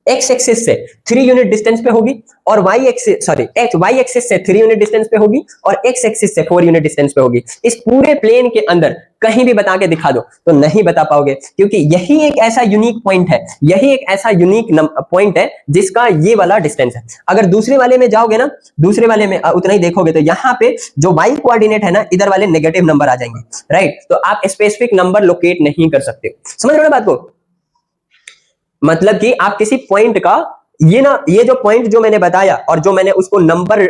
एक्स एक्सिस से 3 यूनिट डिस्टेंस पे होगी और Y axis, sorry Y axis से 3 यूनिट डिस्टेंस पे होगी और एक्स एक्सिस से 4 यूनिट डिस्टेंस पे होगी। इस पूरे प्लेन के अंदर कहीं भी बता के दिखा दो तो नहीं बता पाओगे, क्योंकि यही एक ऐसा यूनिक पॉइंट है, यही एक ऐसा यूनिक पॉइंट है जिसका ये वाला डिस्टेंस है। अगर दूसरे वाले में जाओगे ना, दूसरे वाले में उतना ही देखोगे तो यहाँ पे जो वाई कोऑर्डिनेट है ना, इधर वाले नेगेटिव नंबर आ जाएंगे, राइट? तो आप स्पेसिफिक नंबर लोकेट नहीं कर सकते। समझ रहे हो ना बात को? मतलब कि आप किसी पॉइंट का, ये जो पॉइंट जो मैंने बताया और जो मैंने उसको नंबर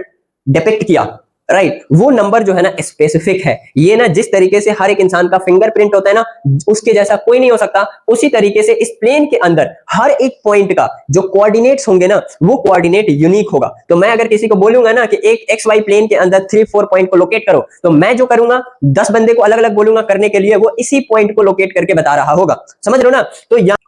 डिपिक्ट किया, राइट, वो नंबर जो है ना स्पेसिफिक है। ये ना जिस तरीके से हर एक इंसान का फिंगरप्रिंट होता है ना, उसके जैसा कोई नहीं हो सकता, उसी तरीके से इस प्लेन के अंदर हर एक पॉइंट का जो कोऑर्डिनेट्स होंगे ना, वो कोऑर्डिनेट यूनिक होगा। तो मैं अगर किसी को बोलूंगा ना कि एक एक्स वाई प्लेन के अंदर 3 4 पॉइंट को लोकेट करो, तो मैं जो करूंगा 10 बंदे को अलग अलग बोलूंगा करने के लिए, वो इसी पॉइंट को लोकेट करके बता रहा होगा। समझ रहे हो ना? तो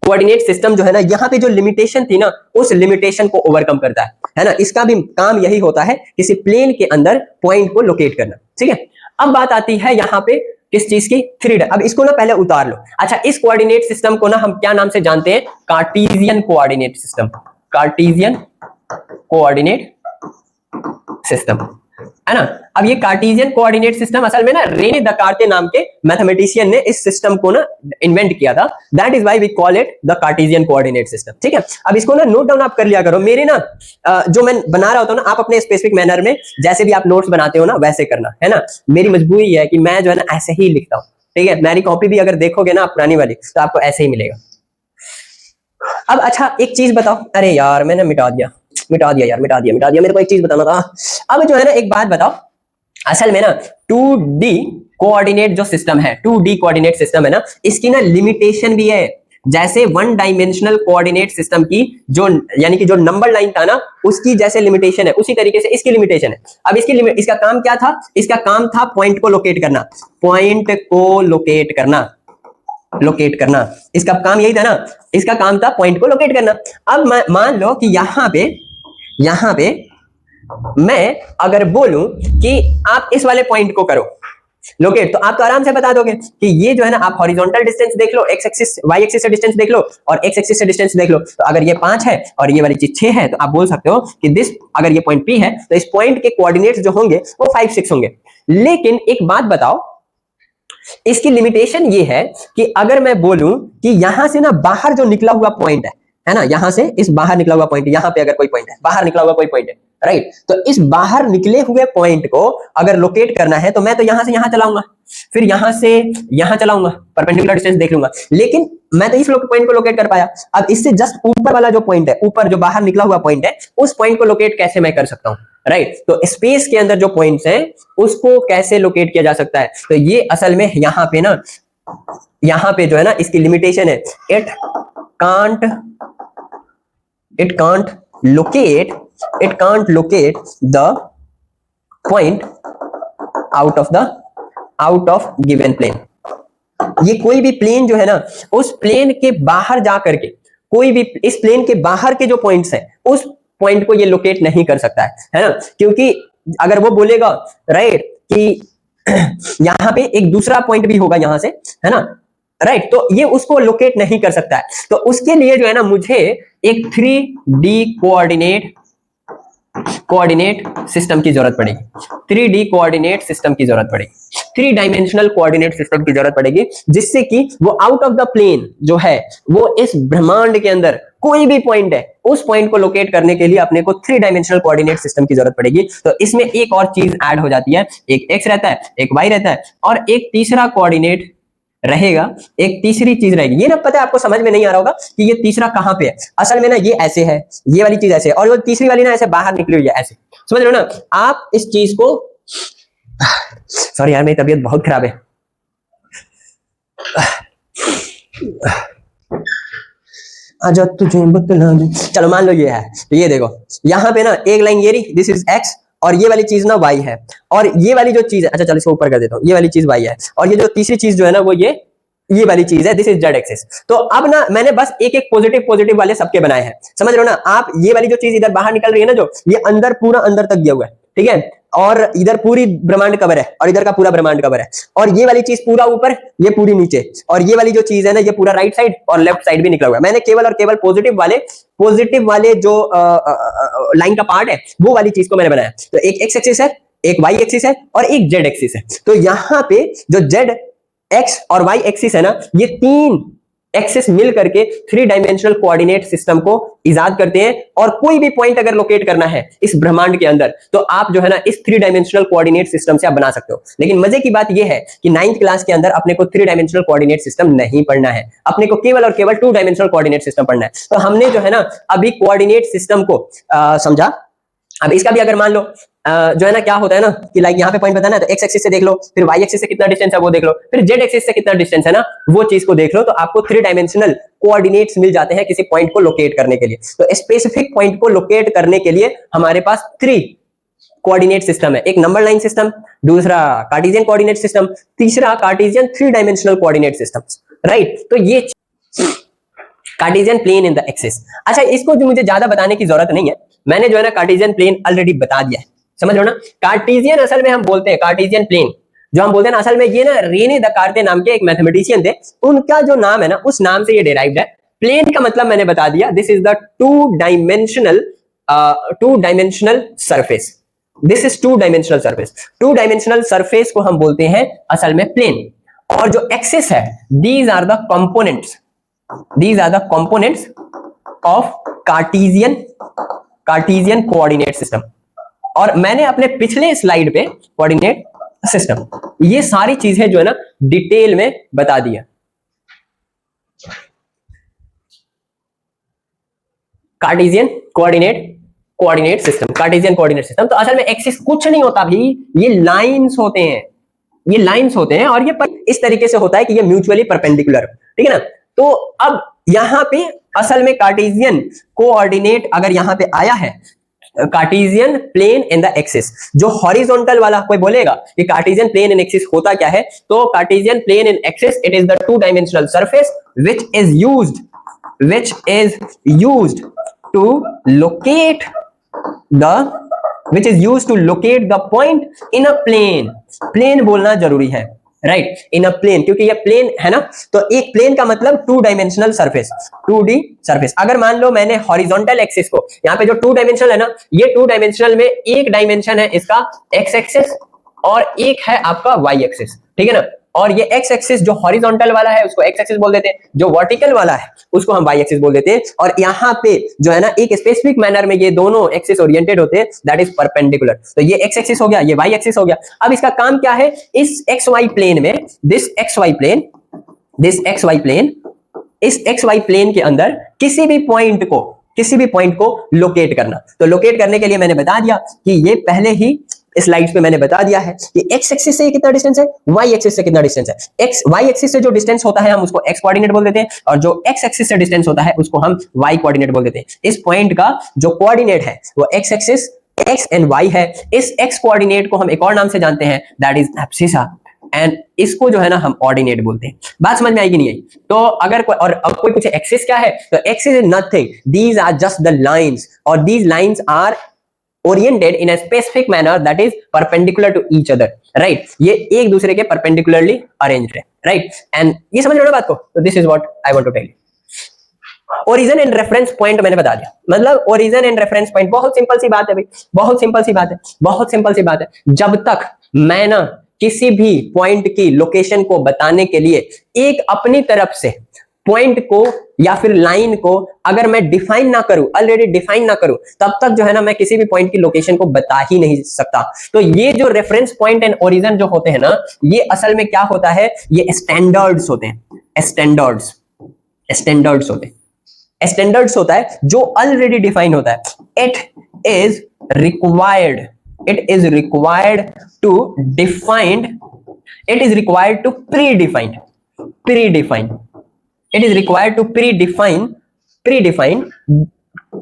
कोऑर्डिनेट सिस्टम जो है ना, यहाँ पे जो लिमिटेशन थी ना, उस लिमिटेशन को ओवरकम करता है ना? इसका भी काम यही होता है, किसी प्लेन के अंदर पॉइंट को लोकेट करना। ठीक है, अब बात आती है यहाँ पे किस चीज की? 3D। अब इसको ना पहले उतार लो। अच्छा, इस कोऑर्डिनेट सिस्टम को ना हम क्या नाम से जानते हैं? Cartesian coordinate system, Cartesian coordinate system, है ना? अब ये कार्टेशियन कोऑर्डिनेट सिस्टम असल में ना रेने दकार्ते नाम के मैथमेटिशियन ने इस सिस्टम को ना इन्वेंट किया था। That is why we call it the Cartesian coordinate system. ठीक है, अब इसको ना नोट डाउन आप कर लिया करो। मेरे ना जो मैं बना रहा होता हूं ना, आप अपने स्पेसिफिक मैनर में जैसे भी आप नोट्स बनाते हो ना वैसे करना, है ना? मेरी मजबूरी है कि मैं जो है ना ऐसे ही लिखता हूं। ठीक है, मेरी कॉपी भी अगर देखोगे ना पुरानी वाली, तो आपको ऐसे ही मिलेगा। अब अच्छा एक चीज बताओ, अरे यार मैंने मिटा दिया यार, मिटा दिया। मेरे को एक चीज बताना था। अब जो है ना एक बात बताओ, असल में ना 2D कोऑर्डिनेट जो सिस्टम है, 2D कोऑर्डिनेट सिस्टम है ना, इसकी ना लिमिटेशन भी है। जैसे 1 डायमेंशनल कोऑर्डिनेट सिस्टम की जो, यानी कि जो नंबर लाइन था ना, उसकी जैसे लिमिटेशन है, उसी तरीके से इसकी लिमिटेशन है। अब इसका काम क्या था? इसका काम था पॉइंट को लोकेट करना, पॉइंट को लोकेट करना, लोकेट करना। इसका काम यही था ना, इसका काम था पॉइंट को लोकेट करना। अब मान लो कि यहां पे मैं अगर बोलूं कि आप इस वाले पॉइंट को करो लोकेट, तो आप तो आराम से बता दोगे कि ये जो है ना, आप हॉरिजॉन्टल डिस्टेंस देख लो, एक्स एक्सिस वाई एक्सिस से डिस्टेंस देख लो और एक्स एक्सिस से डिस्टेंस देख लो। तो अगर ये 5 है और ये वाली चीज 6 है, तो आप बोल सकते हो कि अगर ये पॉइंट P है तो इस पॉइंट के कोऑर्डिनेट्स जो होंगे वो 5 6 होंगे। लेकिन एक बात बताओ, इसकी लिमिटेशन ये है कि अगर मैं बोलूं कि यहां से ना बाहर जो निकला हुआ पॉइंट है ना, यहां से इस बाहर निकला हुआ पॉइंट, यहां पे अगर कोई पॉइंट है, बाहर निकला हुआ कोई पॉइंट है, राइट, तो इस बाहर निकले हुए पॉइंट को अगर लोकेट करना है तो मैं तो यहां से यहां चलाऊंगा, फिर यहां से यहां चलाऊंगा, परपेंडिकुलर डिस्टेंस देख लूंगा, लेकिन मैं तो इस पॉइंट को लोकेट कर पाया। अब इससे जस्ट ऊपर वाला जो पॉइंट है, ऊपर जो बाहर निकला हुआ पॉइंट है, उस पॉइंट को लोकेट कैसे मैं कर सकता हूं, राइट। तो स्पेस के अंदर जो पॉइंट्स हैं उसको कैसे लोकेट किया जा सकता है, तो ये असल में यहां पे ना, यहां पे जो है ना इसकी लिमिटेशन है, it can't locate the point out of given plane. ये कोई भी प्लेन जो है ना, उस प्लेन के बाहर जा करके, कोई भी इस प्लेन के बाहर के जो पॉइंट्स हैं उस पॉइंट को ये लोकेट नहीं कर सकता है ना, क्योंकि अगर वो बोलेगा, राइट, कि यहां पे एक दूसरा पॉइंट भी होगा यहां से, है ना, राइट, तो ये उसको लोकेट नहीं कर सकता है। तो उसके लिए जो है ना मुझे एक 3D कोऑर्डिनेट सिस्टम की जरूरत पड़ेगी, 3D कोऑर्डिनेट सिस्टम की जरूरत पड़ेगी, 3 डायमेंशनल कोऑर्डिनेट सिस्टम की जरूरत पड़ेगी, जिससे कि वो आउट ऑफ द प्लेन जो है, वो इस ब्रह्मांड के अंदर कोई भी पॉइंट है, उस पॉइंट को लोकेट करने के लिए अपने को 3 डायमेंशनल कोऑर्डिनेट सिस्टम की जरूरत पड़ेगी। तो इसमें एक और चीज ऐड हो जाती है, एक एक्स रहता है, एक वाई रहता है, और एक तीसरा कोऑर्डिनेट रहेगा, एक तीसरी चीज रहेगी। ये ना पता है आपको समझ में नहीं आ रहा होगा कि ये तीसरा कहां पे है, असल में ना ये ऐसे है, ये वाली चीज ऐसे है, और वो तीसरी वाली ना ऐसे बाहर निकली हुई है, ऐसे समझ रहे हो ना आप इस चीज को। सॉरी यार, मेरी तबीयत बहुत खराब है। आजा तुझे बतला दूं। चलो मान लो ये है, तो ये देखो यहां पे ना एक लाइन ये रही, दिस इज एक्स, और ये वाली चीज ना वाई है, और ये वाली जो चीज है, अच्छा चलो इसको ऊपर कर देता हूँ, ये वाली चीज वाई है, और ये जो तीसरी चीज जो है ना वो ये वाली चीज है, दिस इज जेड एक्सिस। तो अब ना मैंने बस एक एक पॉजिटिव वाले सबके बनाए हैं, समझ रहे हो ना आप। ये वाली जो चीज इधर बाहर निकल रही है ना, जो ये अंदर पूरा अंदर तक गया हुआ है, ठीक है, और इधर पूरी ब्रह्मांड कवर है, और इधर का पूरा ब्रह्मांड कवर है, और ये वाली चीज पूरा ऊपर, ये पूरी नीचे, और ये वाली जो चीज है ना, ये पूरा राइट साइड और लेफ्ट साइड भी निकला हुआ है। मैंने केवल और केवल पॉजिटिव वाले जो लाइन का पार्ट है वो वाली चीज को मैंने बनाया। तो एक एक्स एक्सिस है, एक वाई एक्सिस है, और एक जेड एक्सिस है। तो यहां पे जो जेड एक्स और वाई एक्सिस है ना, ये 3 एक्सिस मिल करके 3 डायमेंशनल कोऑर्डिनेट सिस्टम को इजाद करते हैं। और कोई भी पॉइंट अगर लोकेट करना है इस ब्रह्मांड के अंदर, तो आप जो है ना इस 3 डायमेंशनल कोऑर्डिनेट सिस्टम से आप बना सकते हो। लेकिन मजे की बात यह है कि 9th क्लास के अंदर अपने को 3 डायमेंशनल कोऑर्डिनेट सिस्टम नहीं पढ़ना है, अपने को केवल और केवल 2 डायमेंशनल कोऑर्डिनेट सिस्टम पढ़ना है। तो हमने जो है ना अभी कोऑर्डिनेट सिस्टम को समझा। अब इसका भी अगर मान लो जो है ना क्या होता है ना कि लाइक यहाँ पे पॉइंट बताना है, तो एक्स एक्सिस से देख लो, फिर वाई एक्सिस से कितना डिस्टेंस है वो देख लो, फिर जेड एक्सिस से कितना डिस्टेंस है ना वो चीज को देख लो, तो आपको 3 डायमेंशनल कोऑर्डिनेट्स मिल जाते हैं किसी पॉइंट को लोकेट करने के लिए। तो स्पेसिफिक पॉइंट को लोकेट करने के लिए हमारे पास 3 कोऑर्डिनेट सिस्टम है, एक नंबर लाइन सिस्टम, दूसरा कार्टेशियन कोऑर्डिनेट सिस्टम, तीसरा Cartesian 3 dimensional coordinate system, right. तो ये Cartesian plane in the axis. अच्छा, इसको जो मुझे ज्यादा बताने की जरूरत नहीं है, मैंने जो है ना कार्टेशियन प्लेन ऑलरेडी बता दिया है, समझ लो ना। कार्टेशियन असल में हम बोलते हैं, कार्टेशियन प्लेन जो हम बोलते हैं ना, असल में ये ना रेने दकार्ते नाम के एक मैथमेटिशियन थे, उनका जो नाम है ना उस नाम से ये डिराइव्ड है। प्लेन का मतलब मैंने बता दिया, this is the 2 dimensional surface, this is 2 dimensional surface. 2 dimensional surface को हम बोलते हैं असल में प्लेन। और जो एक्सिस है, these are the components of Cartesian coordinate system. और मैंने अपने पिछले स्लाइड पे कोऑर्डिनेट सिस्टम, ये सारी चीजें जो है ना डिटेल में बता दिया। Cartesian coordinate system, Cartesian coordinate system. तो असल में एक्सिस कुछ नहीं होता भी, ये लाइंस होते हैं, ये लाइंस होते हैं, और ये इस तरीके से होता है कि ये म्यूचुअली परपेंडिकुलर, ठीक है ना। तो अब यहां पे असल में कार्टेशियन कोऑर्डिनेट अगर यहां पे आया है, Cartesian plane in the axis, जो हॉरिजॉन्टल वाला कोई बोलेगा कि कार्टेशियन प्लेन इन एक्सिस होता क्या है, तो Cartesian plane in axis it is the 2 dimensional surface which is used to locate the point in a plane। Plane बोलना जरूरी है, राइट, इन अ प्लेन, क्योंकि ये प्लेन है ना। तो एक प्लेन का मतलब 2 डायमेंशनल सरफेस, 2D सरफेस। अगर मान लो मैंने हॉरिजॉन्टल एक्सिस को, यहाँ पे जो 2 डायमेंशनल है ना, ये 2 डायमेंशनल में एक डायमेंशन है इसका एक्स एक्सिस और एक है आपका वाई एक्सिस, ठीक है ना। और ये एक्स एक्सिस जो हॉरिजॉन्टल वाला है उसको एक्स एक्सिस बोल देते हैं, जो वर्टिकल वाला है उसको हम वाई एक्सिस बोल देते हैं। और यहाँ पे जो है ना एक स्पेसिफिक मैनर में ये दोनों एक्सिस ओरिएंटेड होते हैं, दैट इज परपेंडिकुलर। तो ये एक्स एक्सिस हो गया, ये वाई एक्सिस हो गया। अब इसका काम क्या है, इस एक्स वाई प्लेन में दिस एक्स वाई प्लेन इस एक्स वाई प्लेन के अंदर किसी भी पॉइंट को लोकेट करना। तो लोकेट करने के लिए मैंने बता दिया कि ये पहले ही स्लाइड्स पे मैंने बता दिया है कि एक्स एक्सिस से कितना डिस्टेंस है, वाई एक्सिस से कितना डिस्टेंस है। एक्स वाई एक्सिस से जो डिस्टेंस होता है हम उसको एक्स कोऑर्डिनेट बोल देते हैं, और जो एक्स एक्सिस से डिस्टेंस होता है उसको हम वाई कोऑर्डिनेट बोल देते हैं। इस पॉइंट का जो कोऑर्डिनेट है वो x axis x and y है। इस एक्स कोऑर्डिनेट को हम एक और नाम से जानते हैं, दैट इज एब्सिसा, एंड इसको जो है ना हम ऑर्डिनेट बोलते हैं। बात समझ में आएगी नहीं आई? तो अगर कोई और अब कोई पूछे एक्सिस क्या है, तो axis is nothing, these are just the lines, और these lines are oriented in a specific manner that is perpendicular to each other, right? ये एक दूसरे के perpendicularly arranged है, right? And ये समझ रहे हो ना बात को? तो this is what I want to tell you. Origin and reference point मैंने बता दिया, मतलब ओरिजिन एंड रेफरेंस पॉइंट बहुत सिंपल सी बात है भाई, बहुत सिंपल सी बात है। जब तक मैं ना किसी भी पॉइंट की लोकेशन को बताने के लिए एक अपनी तरफ से पॉइंट को या फिर लाइन को अगर मैं डिफाइन ना करूं, ऑलरेडी डिफाइन ना करूं, तब तक जो है ना मैं किसी भी पॉइंट की लोकेशन को बता ही नहीं सकता। तो ये जो रेफरेंस पॉइंट एंड ओरिजिन जो होते हैं ना, ये असल में क्या होता है, ये स्टैंडर्ड्स होते हैं। स्टैंडर्ड्स होता है जो ऑलरेडी डिफाइन होता है। It is required to defined, it is required to predefine, it is required to predefine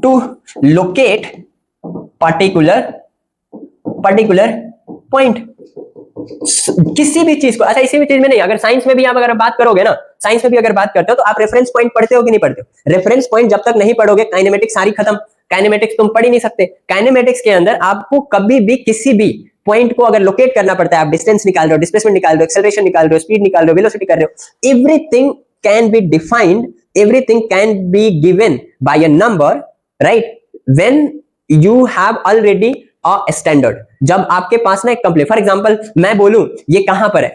to locate particular point। किसी भी चीज को, अच्छा इसी भी चीज में नहीं, अगर साइंस में भी आप अगर बात करोगे ना, साइंस में भी अगर बात करते हो तो आप रेफरेंस पॉइंट पढ़ते हो कि नहीं पढ़ते हो? रेफरेंस पॉइंट जब तक नहीं पढ़ोगे काइनेमेटिक्स सारी खत्म, काइनेमेटिक्स तुम पढ़ ही नहीं सकते। काइनेमेटिक्स के अंदर आपको कभी भी किसी भी पॉइंट को अगर लोकेट करना पड़ता है, आप डिस्टेंस निकाल रहे हो, डिस्प्लेसमेंट निकाल रहे हो, एक्सेलरेशन निकाल रहे हो, स्पीड निकाल रहे हो, वेलोसिटी कर रहे हो, everything can be defined, everything can be given by a number, right? When you have already a standard, जब आपके पास ना एक कंप्लीट, फॉर एग्जांपल मैं बोलूं ये कहां पर है,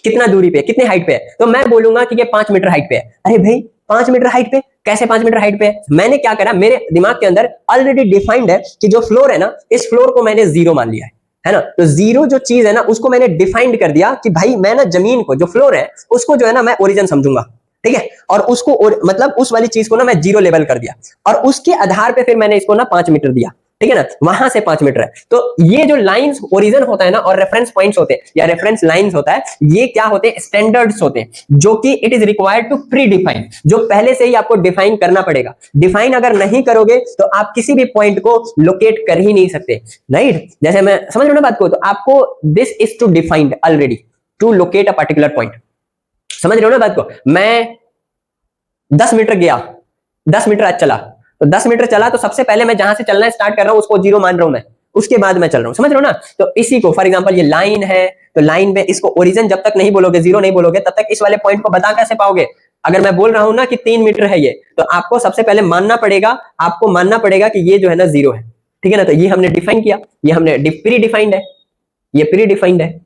कितना दूरी पे, कितने हाइट पे है, तो मैं बोलूंगा कि ये 5 मीटर हाइट पे है। अरे भाई 5 मीटर हाइट पे कैसे, 5 मीटर हाइट पे है? मैंने क्या करा, मेरे दिमाग के अंदर ऑलरेडी डिफाइंड है कि जो फ्लोर है ना, इस फ्लोर को मैंने 0 मान लिया है ना। तो 0 जो चीज है ना उसको मैंने डिफाइंड कर दिया कि भाई मैं ना जमीन को, जो फ्लोर है उसको जो है ना मैं ओरिजिन समझूंगा, ठीक है, और उसको मतलब उस वाली चीज को ना मैं 0 लेवल कर दिया, और उसके आधार पे फिर मैंने इसको ना 5 मीटर दिया, ठीक है ना, वहां से 5 मीटर है। तो ये जो लाइंस ओरिजिन होता है ना, और रेफरेंस पॉइंट्स होते हैं या रेफरेंस लाइंस होता है, ये क्या होते हैं, स्टैंडर्ड्स होते हैं, जो कि it is required to predefine, जो पहले से ही आपको डिफाइन करना पड़ेगा। डिफाइन अगर नहीं करोगे तो आप किसी भी पॉइंट को लोकेट कर ही नहीं सकते, राइट? जैसे मैं समझ रहा हूं ना बात को, तो आपको this is to defined already to locate a particular point. समझ रहे हो ना बात को? मैं 10 मीटर गया, 10 मीटर आज चला, तो 10 मीटर चला तो सबसे पहले मैं जहां से चलना स्टार्ट कर रहा हूं उसको 0 मान रहा हूं मैं, उसके बाद मैं चल रहा हूं। समझ रहे हो ना? तो इसी को फॉर एग्जांपल ये लाइन है, तो लाइन में इसको ओरिजिन जब तक नहीं बोलोगे, 0 नहीं बोलोगे, तब तक इस वाले पॉइंट को बता कैसे पाओगे? अगर मैं बोल रहा हूं ना कि 3 मीटर है ये, तो आपको सबसे पहले मानना पड़ेगा कि ये जो है ना 0 है, ठीक है ना। तो ये हमने डिफाइन किया, ये हमने प्री डिफाइंड है, ये प्री डिफाइंड है।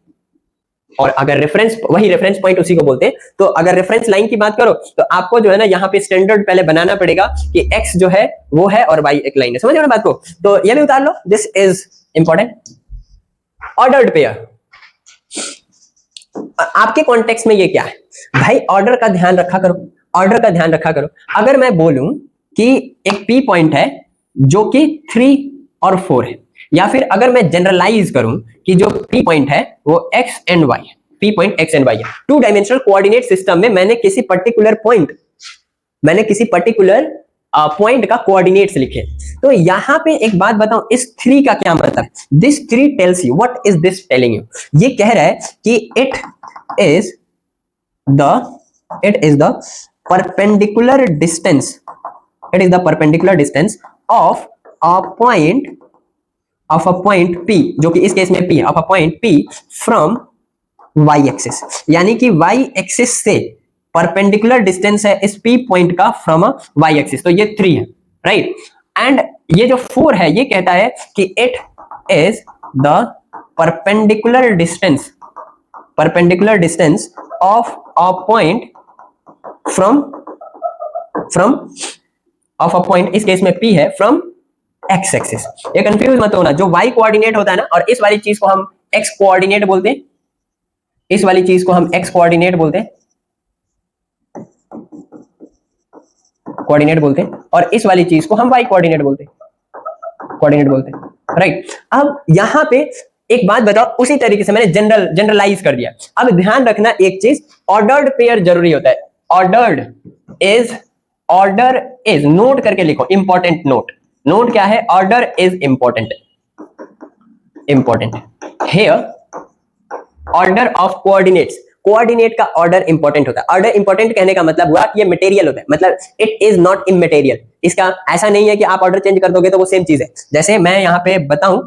और अगर रेफरेंस, वही रेफरेंस पॉइंट उसी को बोलते हैं। तो अगर रेफरेंस लाइन की बात करो तो आपको जो है ना यहाँ पे स्टैंडर्ड पहले बनाना पड़ेगा कि x जो है वो है और y एक लाइन है। समझ रहे हो ना बात को? तो ये भी उतार लो, this is important. Ordered pair, आपके कॉन्टेक्स्ट में ये क्या है भाई? ऑर्डर का ध्यान रखा करो, अगर मैं बोलूं कि एक P पॉइंट है जो कि 3 और 4 है, या फिर अगर मैं जनरलाइज करूं कि जो P पॉइंट है वो x and y, P point x and y है, 2 डायमेंशनल कोऑर्डिनेट सिस्टम में मैंने किसी पर्टिकुलर पॉइंट का कोऑर्डिनेट्स लिखे। तो यहां पे एक बात बताऊं, इस 3 का क्या मतलब? This 3 tells you, what is this telling you? ये कह रहा है कि it is the perpendicular distance of a point P, जो कि इस केस में P, of a point P from y axis, यानी कि y एक्सिस से परपेंडिकुलर डिस्टेंस है इस P पॉइंट का फ्रॉम अ y एक्सिस। तो ये 3 है, राइट? एंड ये जो 4 है ये कहता है कि it is the perpendicular distance perpendicular distance of a point from of a point, इस केस में P है, फ्रॉम एक्स एक्सिस। ये कंफ्यूज मत होना, जो y कोऑर्डिनेट होता है ना, और इस वाली चीज को हम x कोऑर्डिनेट बोलते हैं, इस वाली चीज को हम x कोऑर्डिनेट बोलते हैं, और इस वाली चीज को हम y कोऑर्डिनेट बोलते हैं, राइट। अब यहां पे एक बात बताओ, उसी तरीके से मैंने जनरलाइज कर दिया। अब ध्यान रखना एक चीज, ऑर्डर्ड पेयर जरूरी होता है। ऑर्डर इज नोट करके लिखो, इंपॉर्टेंट नोट क्या है, order is important here. Order of coordinate का ऑर्डर इंपॉर्टेंट होता है। ऑर्डर इंपॉर्टेंट कहने का मतलब हुआ कि ये मटेरियल होता है, मतलब इट इज नॉट इमटेरियल। इसका ऐसा नहीं है कि आप ऑर्डर चेंज कर दोगे तो वो सेम चीज है। जैसे मैं यहां पे बताऊं,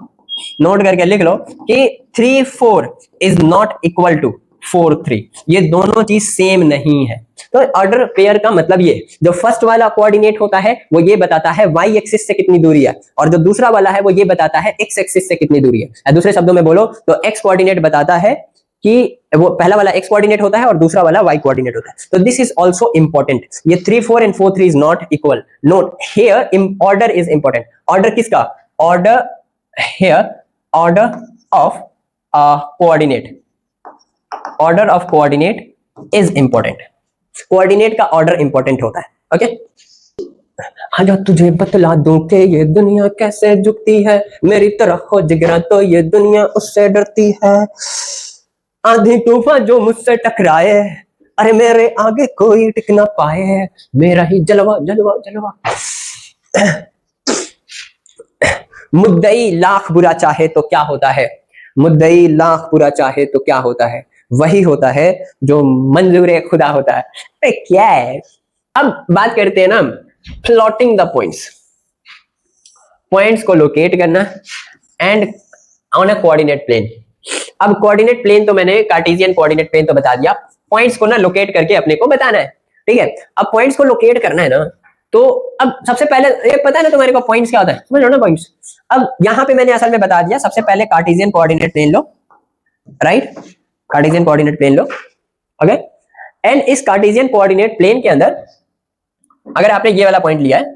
नोट करके लिख लो कि 3 4 इज नॉट इक्वल टू 4 3, ये दोनों चीज सेम नहीं है। तो ऑर्डर पेयर का मतलब ये, जो फर्स्ट वाला कोऑर्डिनेट होता है वो ये बताता है y एक्सिस से कितनी दूरी है, और जो दूसरा वाला है वो ये बताता है x एक्सिस से कितनी दूरी है। दूसरे शब्दों में बोलो तो x कोऑर्डिनेट बताता है कि वो पहला वाला x कोऑर्डिनेट होता है और दूसरा वाला y कोऑर्डिनेट होता है। तो दिस इज आल्सो इंपॉर्टेंट। ये 3 4 and 4 3 is not equal. Note here order is important. Order किसका, order here, order of coordinate, order of coordinate is important. Coordinate का ऑर्डर इंपॉर्टेंट होता है, ओके। आजा तुझे बतला दूं कि ये दुनिया कैसे झुकती है, मेरी तरह हो जिगरा तो ये दुनिया उससे डरती है। आंधी तूफान जो मुझसे टकराए, अरे मेरे आगे कोई टिक ना पाए, मेरा ही जलवा जलवा जलवा। मुद्दई लाख बुरा चाहे तो क्या होता है, मुद्दई लाख बुरा चाहे तो क्या होता है, वही होता है जो मंजूर खुदा होता है। अरे क्या है। अब बात करते हैं ना प्लॉटिंग द पॉइंट्स को लोकेट करना and on a coordinate plane. अब कोऑर्डिनेट प्लेन तो मैंने कार्टेशियन कोऑर्डिनेट प्लेन तो बता दिया, पॉइंट्स को ना लोकेट करके अपने को बताना है, ठीक है। अब पॉइंट्स को लोकेट करना है ना, तो अब सबसे पहले ये पता है ना तुम्हारे को पॉइंट्स क्या होता है, समझ लो ना पॉइंट्स। अब यहां पे मैंने असल में बता दिया, सबसे पहले कार्टेशियन कोऑर्डिनेट प्लेन लो, राइट, कार्टेशियन कोऑर्डिनेट प्लेन लो, ओके। एंड इस कार्टेशियन कोऑर्डिनेट प्लेन के अंदर अगर आपने ये वाला पॉइंट लिया है,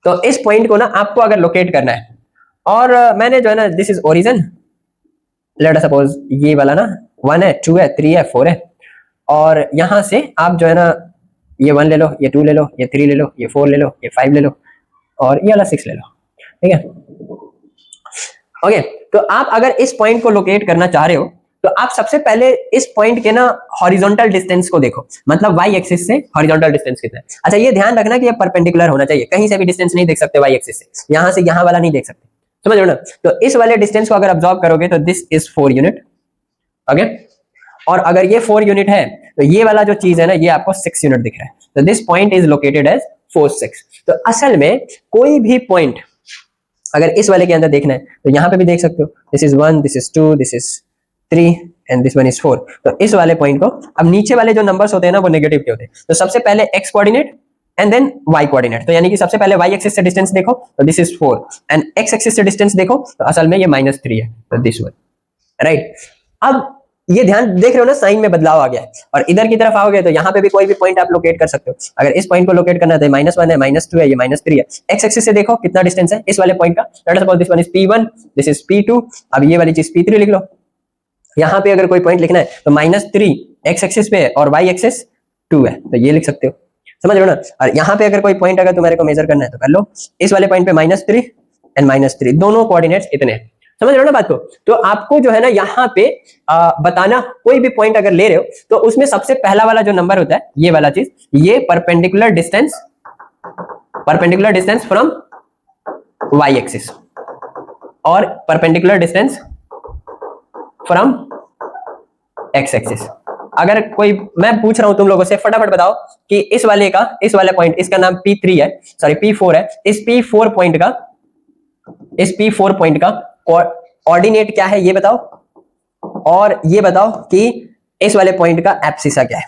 तो इस पॉइंट को ना आपको अगर लोकेट करना है, और मैंने जो है ना, this is origin, let us suppose ये वाला ना 1 है, 2 है, 3 है, 4 है, और यहां से आप जो है ना ये 1 ले लो, ये 2 ले लो, ये 3 ले लो, ये 4 ले लो, ये 5 ले लो, और ये वाला 6 ले लो, ठीक है, ओके। तो आप अगर इस पॉइंट को लोकेट करना चाह रहे हो, तो आप सबसे पहले इस पॉइंट के ना हॉरिजॉन्टल डिस्टेंस को देखो, मतलब y एक्सिस से हॉरिजॉन्टल डिस्टेंस कितना है। अच्छा ये ध्यान रखना कि ये परपेंडिकुलर होना चाहिए, कहीं से भी डिस्टेंस नहीं देख सकते y एक्सिस से, यहां से यहां वाला नहीं देख सकते, समझ लो ना। तो इस वाले डिस्टेंस को अगर ऑब्जर्व करोगे तो दिस इज 4 यूनिट, ओके। और अगर ये 4 यूनिट है तो ये वाला जो चीज है ना, ये आपको 6 यूनिट दिख रहा है, तो this point is located as 4 6। तो असल में कोई भी पॉइंट अगर इस वाले के अंदर देखना है तो यहां पे भी देख सकते हो, this is 1, this is 2, this is 3 and this one is 4। तो इस वाले पॉइंट को, अब नीचे वाले जो नंबर्स होते हैं ना वो नेगेटिव के होते हैं, तो सबसे पहले x coordinate and then y coordinate. तो यानी कि सबसे पहले y एक्सिस से डिस्टेंस देखो तो this is 4, and x axis से डिस्टेंस देखो तो असल में ये -3 है, तो दिस वन, राइट। अब ये ध्यान देख रहे हो ना, साइन में बदलाव आ गया है, और इधर की तरफ आओगे तो यहाँ पे भी कोई भी पॉइंट आप लोकेट कर सकते हो। अगर इस पॉइंट को लोकेट करना है तो -1 है, -2 है, ये -3 है। x एक्सिस से देखो कितना डिस्टेंस है इस वाले पॉइंट का, let's suppose this one is P1, this is P2, अब ये वाली चीज P3 लिख लो। यहाँ पे अगर कोई पॉइंट लिखना है तो -3 x एक्सिस पे है और y एक्सिस 2 है, तो ये लिख सकते हो, समझ लो ना। और यहाँ पे अगर कोई पॉइंट अगर तुम्हारे को मेजर करना है तो कर लो, इस वाले पॉइंट पे -3 एंड -3 दोनों कोऑर्डिनेट्स इतने हैं, समझ लो ना बात को। तो आपको जो है ना यहाँ पे बताना, कोई भी पॉइंट अगर ले रहे हो तो उसमें सबसे पहला वाला जो नंबर होता है, ये वाला चीज, ये perpendicular distance from y axis और perpendicular distance from x axis. अगर कोई, मैं पूछ रहा हूं तुम लोगों से, फटाफट बताओ कि इस वाले पॉइंट, इसका नाम P3 है, सॉरी P4 है, इस P4 पॉइंट का कोऑर्डिनेट क्या है ये बताओ, और ये बताओ कि इस वाले पॉइंट का एब्सिसा क्या है,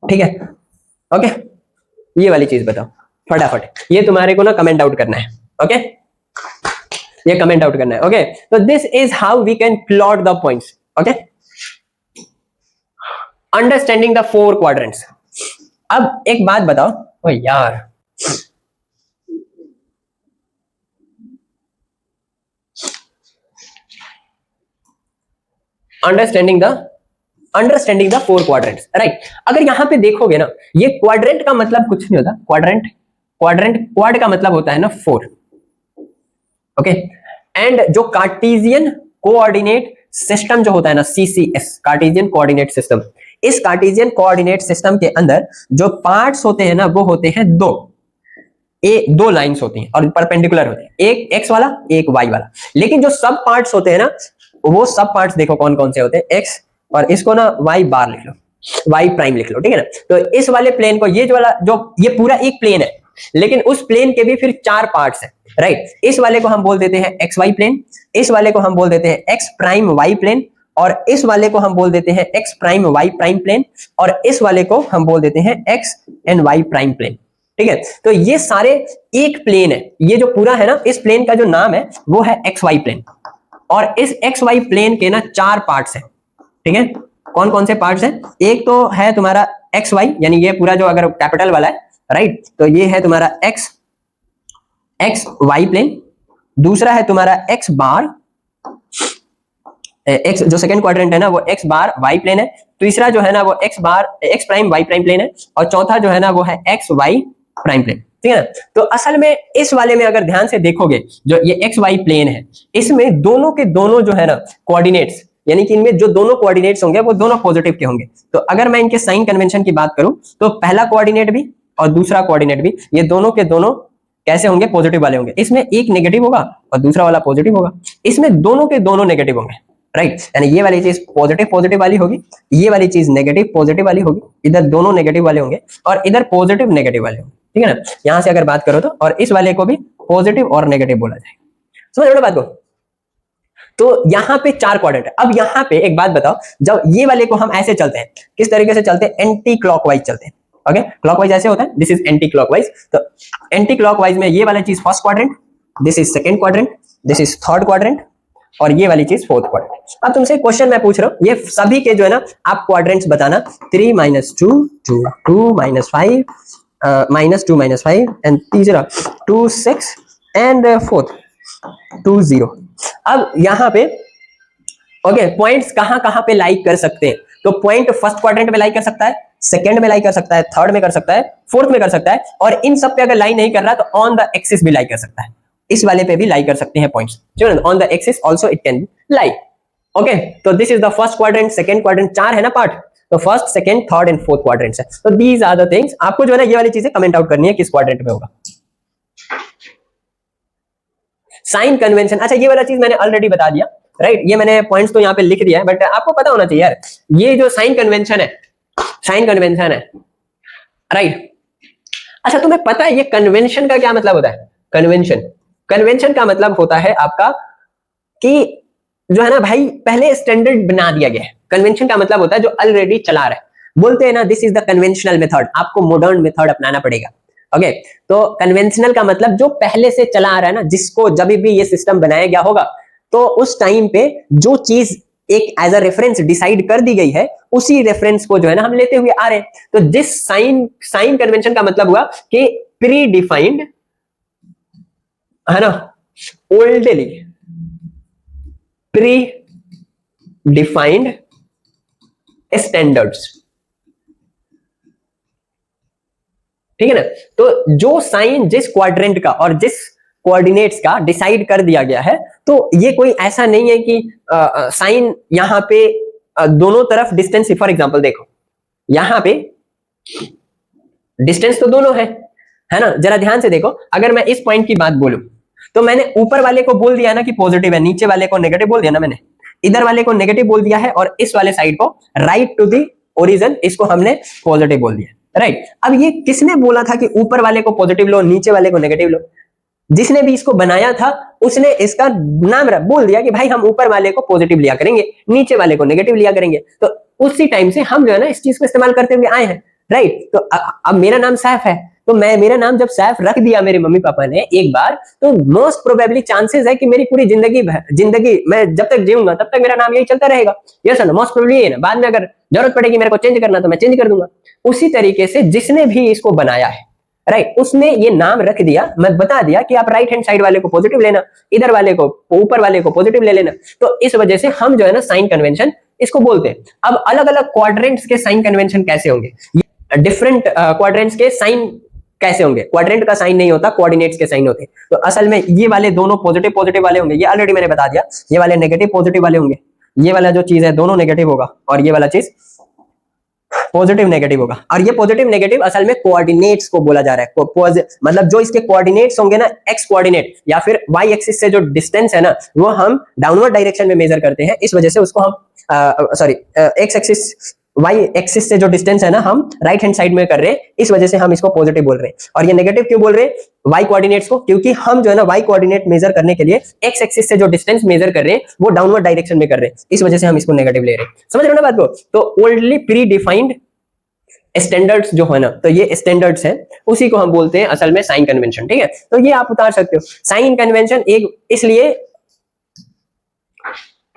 ठीक है, ओके। ये वाली चीज बताओ फटाफट, ये तुम्हारे को ना कमेंट आउट करना है, ओके, ये कमेंट आउट करना है, ओके। तो this is how we can plot the points, okay. Understanding the 4 quadrants. अब एक बात बताओ, ओ यार अंडरस्टैंडिंग द 4 क्वाड्रेंट्स, राइट। अगर यहां पे देखोगे ना, ये क्वाड्रेंट का मतलब कुछ नहीं होता, क्वाड का मतलब होता है ना 4, ओके। एंड जो कार्टेशियन कोऑर्डिनेट सिस्टम जो होता है ना, सीसीएस, कार्टेशियन कोऑर्डिनेट सिस्टम, इस कार्टेशियन कोऑर्डिनेट सिस्टम के अंदर जो पार्ट्स होते हैं ना, वो होते हैं दो लाइंस होती हैं और परपेंडिकुलर होते हैं, एक एक्स वाला एक वाई वाला। लेकिन जो सब पार्ट्स होते हैं ना, वो सब पार्ट्स देखो कौन कौन से होते हैं, एक्स, और इसको ना वाई बार लिख लो, वाई प्राइम लिख लो, ठीक है ना। तो इस वाले प्लेन को, ये जो वाला, जो ये पूरा एक प्लेन है, लेकिन उस प्लेन के भी फिर 4 पार्ट्स हैं, राइट। इस वाले को हम बोल देते हैं एक्स वाई प्लेन, इस वाले को हम बोल देते हैं एक्स प्राइम वाई प्लेन, और इस वाले को हम बोल देते हैं x prime Y prime plane, और इस वाले को हम बोल देते हैं x and y prime plane, ठीक है। तो ये सारे एक प्लेन है, ये जो पूरा है ना, इस प्लेन का जो नाम है वो है एक्स वाई प्लेन, और इस एक्स वाई प्लेन के ना 4 पार्ट्स हैं, ठीक है। कौन कौन से पार्ट्स हैं? एक तो है तुम्हारा एक्स वाई, यानी ये पूरा जो अगर कैपिटल वाला है, राइट, तो ये है तुम्हारा एक्स वाई प्लेन। दूसरा है तुम्हारा एक्स बार, एक्स जो सेकंड क्वाड्रेंट है ना, वो एक्स बार वाई प्लेन है। तीसरा जो है ना, वो X bar X prime Y prime plane है, और चौथा जो है ना, वो है एक्स वाई प्राइम प्लेन, ठीक है ना। तो असल में इस वाले में अगर ध्यान से देखोगे, जो ये एक्स वाई प्लेन है, इसमें दोनों के दोनों जो है ना कोऑर्डिनेट्स, यानी कि इनमें जो दोनों कोऑर्डिनेट्स होंगे वो दोनों पॉजिटिव के होंगे। तो अगर मैं इनके साइन कन्वेंशन की बात करूं, तो पहला कोऑर्डिनेट भी और दूसरा कोऑर्डिनेट भी, ये दोनों के दोनों कैसे होंगे? पॉजिटिव वाले होंगे। इसमें एक नेगेटिव होगा और दूसरा वाला पॉजिटिव होगा, इसमें दोनों के दोनों नेगेटिव होंगे, राइट। यानी ये वाली चीज पॉजिटिव पॉजिटिव वाली होगी, ये वाली चीज नेगेटिव पॉजिटिव वाली होगी, इधर दोनों नेगेटिव वाले होंगे और इधर पॉजिटिव नेगेटिव वाले होंगे, ठीक है ना। यहां से अगर बात करो तो, और इस वाले को भी पॉजिटिव और नेगेटिव बोला जाएगा। समझ रहे हो बात को? तो यहाँ पे 4 क्वाड्रेंट है। अब यहाँ पे एक बात बताओ, जब ये वाले को हम ऐसे चलते हैं, किस तरीके से चलते हैं? एंटी क्लॉकवाइज चलते हैं, ओके। क्लॉकवाइज ऐसे होता है, दिस इज एंटी क्लॉकवाइज। तो एंटी क्लॉकवाइज में ये वाला चीज first quadrant, this is second quadrant, this is third quadrant, और ये वाली चीज फोर्थ क्वाड्रेंट। अब तुमसे क्वेश्चन मैं पूछ रहा हूं, ये सभी के जो है ना, आप क्वाड्रेंट्स बताना। 3 - 2 2 2 - 5 -2 - 5, एंड तीसरा 2 6, एंड फोर्थ 2 0। अब यहाँ पे ओके, पॉइंट्स कहां कहां पे लाइक कर सकते हैं? तो पॉइंट फर्स्ट क्वाड्रेंट में लाइक कर सकता है, सेकंड में लाइक कर सकता है, थर्ड में कर सकता है, फोर्थ में कर सकता है, और इन सब पे अगर लाइक नहीं कर रहा तो ऑन द एक्सिस भी लाइक कर सकता है। इस वाले पे भी लाइक कर सकते हैं points, on the axis also it can be like, okay. तो this is the first quadrant, second quadrant, 4 है ना पार्ट, तो first second third and fourth quadrants है। तो दीज आर द थिंग्स, आपको जो है ना ये वाली चीजें कमेंट आउट करनी है किस क्वाड्रेंट में होगा। साइन कन्वेंशन, अच्छा ये वाला चीज मैंने ऑलरेडी बता दिया, राइट। ये मैंने पॉइंट्स तो यहाँ पे लिख दिया है, बट आपको पता होना चाहिए यार, ये जो साइन कन्वेंशन है, राइट। अच्छा तुम्हें पता है ये कन्वेंशन का क्या मतलब होता है? कन्वेंशन का मतलब होता है आपका कि जो है ना भाई, पहले स्टैंडर्ड बना दिया गया है। कन्वेंशन का मतलब होता है जो ऑलरेडी चला रहा है, बोलते हैं ना this is the conventional method, आपको मॉडर्न मेथड अपनाना पड़ेगा, ओके। तो कन्वेंशनल का मतलब जो पहले से चला आ रहा है ना, जिसको जब भी ये सिस्टम बनाया गया होगा, तो उस टाइम पे जो चीज एक एज अ रेफरेंस डिसाइड कर दी गई है, उसी रेफरेंस को जो है ना हम लेते हुए आ रहे हैं। तो जिस साइन कन्वेंशन का मतलब हुआ कि प्री डिफाइंड, है ना, ओल्डली प्री डिफाइंड स्टैंडर्ड्स, ठीक है ना। तो जो साइन जिस क्वाड्रेंट का और जिस कोऑर्डिनेट्स का डिसाइड कर दिया गया है, तो ये कोई ऐसा नहीं है कि साइन यहां पे दोनों तरफ डिस्टेंस, फॉर एग्जांपल देखो यहां पे डिस्टेंस तो दोनों है ना। जरा ध्यान से देखो, अगर मैं इस पॉइंट की बात बोलूं, तो मैंने ऊपर वाले को बोल दिया ना कि पॉजिटिव है, नीचे वाले को नेगेटिव बोल दिया ना मैंने, इधर वाले को नेगेटिव बोल दिया है, और इस वाले साइड को राइट टू दी ओरिजिन, इसको हमने पॉजिटिव बोल दिया, राइट। अब ये किसने बोला था कि ऊपर वाले को पॉजिटिव लो, नीचे वाले को नेगेटिव लो? जिसने भी इसको बनाया था उसने इसका नाम बोल दिया कि भाई हम ऊपर वाले को पॉजिटिव लिया करेंगे, नीचे वाले को नेगेटिव लिया करेंगे। तो उसी टाइम से हम जो है ना इस चीज को इस्तेमाल करते हुए आए हैं, राइट। तो अब मेरा नाम सैफ है, तो मैं मेरा नाम जब सैफ रख दिया मेरे मम्मी पापा ने एक बार, तो मोस्ट प्रोबेबली चांसेस है कि मेरी पूरी जिंदगी मैं जब तक जीऊंगा तब तक मेरा नाम यही चलता रहेगा। यस ना, मोस्ट प्रोबेबली है ना। बाद में अगर जरूरत पड़ेगी मेरे को चेंज करना तो मैं चेंज कर दूंगा। उसी तरीके से जिसने भी इसको बनाया है, राइट, उसने ये नाम रख दिया, मैं बता दिया कि आप राइट हैंड साइड वाले को पॉजिटिव लेना, इधर वाले को, ऊपर वाले को पॉजिटिव ले लेना। तो इस वजह से हम जो है ना साइन कन्वेंशन इसको बोलते हैं। अब अलग अलग क्वाड्रेंट्स के साइन कन्वेंशन कैसे होंगे, डिफरेंट क्वाड्रेंट्स के साइन कैसे होंगे। क्वाड्रेंट का साइन नहीं होता, कोऑर्डिनेट्स के साइन होते हैं। तो असल में ये वाले दोनों पॉजिटिव पॉजिटिव वाले होंगे, ये ऑलरेडी मैंने बता दिया। ये वाले नेगेटिव पॉजिटिव वाले होंगे, ये वाला जो चीज है दोनों नेगेटिव होगा, और ये वाला चीज पॉजिटिव नेगेटिव होगा। और ये पॉजिटिव नेगेटिव असल में कोऑर्डिनेट्स को बोला जा रहा है। मतलब जो इसके कोऑर्डिनेट्स होंगे ना, एक्स कोऑर्डिनेट या फिर वाई एक्सिस से जो डिस्टेंस है ना, वो हम डाउनवर्ड डायरेक्शन में मेजर करते हैं। इस वजह से उसको हम एक्स एक्सिस वाई एक्सिस से जो डिस्टेंस है ना, हम राइट हैंड साइड में कर रहे हैं, इस वजह से हम इसको पॉजिटिव बोल रहे हैं। और ये नेगेटिव क्यों बोल रहे हैं वाई कोऑर्डिनेट्स को, क्योंकि हम जो है ना वाई कोऑर्डिनेट मेजर करने के लिए एक्स एक्सिस से जो डिस्टेंस मेजर कर रहे हैं वो डाउनवर्ड डायरेक्शन में कर रहे हैं, इस वजह से हम इसको नेगेटिव ले रहे हैं। समझ रहे हो ना बात को। तो ओल्डली प्री डिफाइंड स्टैंडर्ड्स जो है ना, तो ये स्टैंडर्ड्स है, उसी को हम बोलते हैं असल में साइन कन्वेंशन। ठीक है, तो ये आप उतार सकते हो साइन कन्वेंशन एक, इसलिए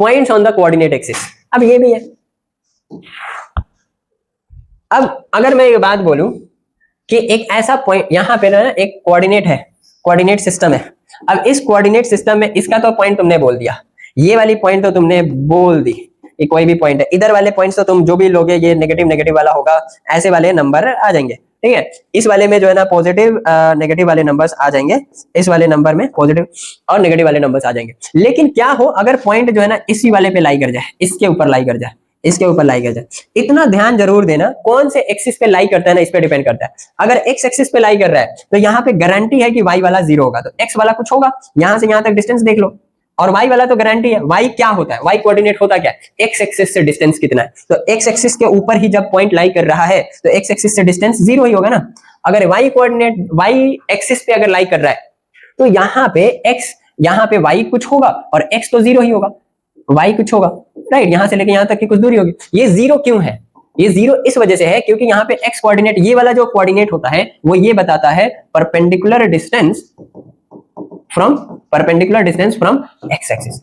points on the coordinate axis. अब ये भी है। अब अगर मैं ये बात बोलूं कि एक ऐसा पॉइंट यहां पे ना एक कोऑर्डिनेट है, कोऑर्डिनेट सिस्टम है। अब इस कोऑर्डिनेट सिस्टम में इसका तो पॉइंट तुमने बोल दिया, ये वाली पॉइंट तो तुमने बोल दी, ये कोई भी पॉइंट है। इधर वाले पॉइंट्स तो तुम जो भी लोगे ये नेगेटिव नेगेटिव वाला होगा, ऐसे वाले नंबर आ जाएंगे। ठीक है, इस वाले में जो है ना पॉजिटिव नेगेटिव वाले नंबर्स आ जाएंगे, इस वाले नंबर में पॉजिटिव और नेगेटिव वाले नंबर्स आ जाएंगे। लेकिन क्या हो अगर पॉइंट जो है ना इसी वाले पे लाई कर जाए, इसके ऊपर लाई कर जाए, इसके ऊपर लाई कर जाए। इतना ध्यान जरूर देना कौन से एक्सिस पे लाई करता है ना, इस पे डिपेंड करता है। अगर एक्स एक्सिस पे लाई कर रहा है तो यहाँ पे गारंटी है कि वाई वाला 0 होगा, तो एक्स वाला कुछ होगा। यहां से यहां तक डिस्टेंस देख लो, और y वाला तो गारंटी है। y क्या होता है, y कोऑर्डिनेट होता क्या है, x एक्सिस से डिस्टेंस कितना है। तो x एक्सिस के ऊपर ही जब पॉइंट लाई कर रहा है तो x एक्सिस से डिस्टेंस 0 ही होगा ना। अगर y कोऑर्डिनेट y एक्सिस पे अगर लाई कर रहा है तो यहाँ पे x, यहाँ पे y कुछ होगा और x तो 0 ही होगा, y कुछ होगा, राइट। यहां से लेके यहां तक की कुछ दूरी होगी। ये 0 क्यों है, ये 0 इस वजह से है क्योंकि यहाँ पे x कोऑर्डिनेट, ये वाला जो कोऑर्डिनेट होता है वो ये बताता है perpendicular distance from x axis.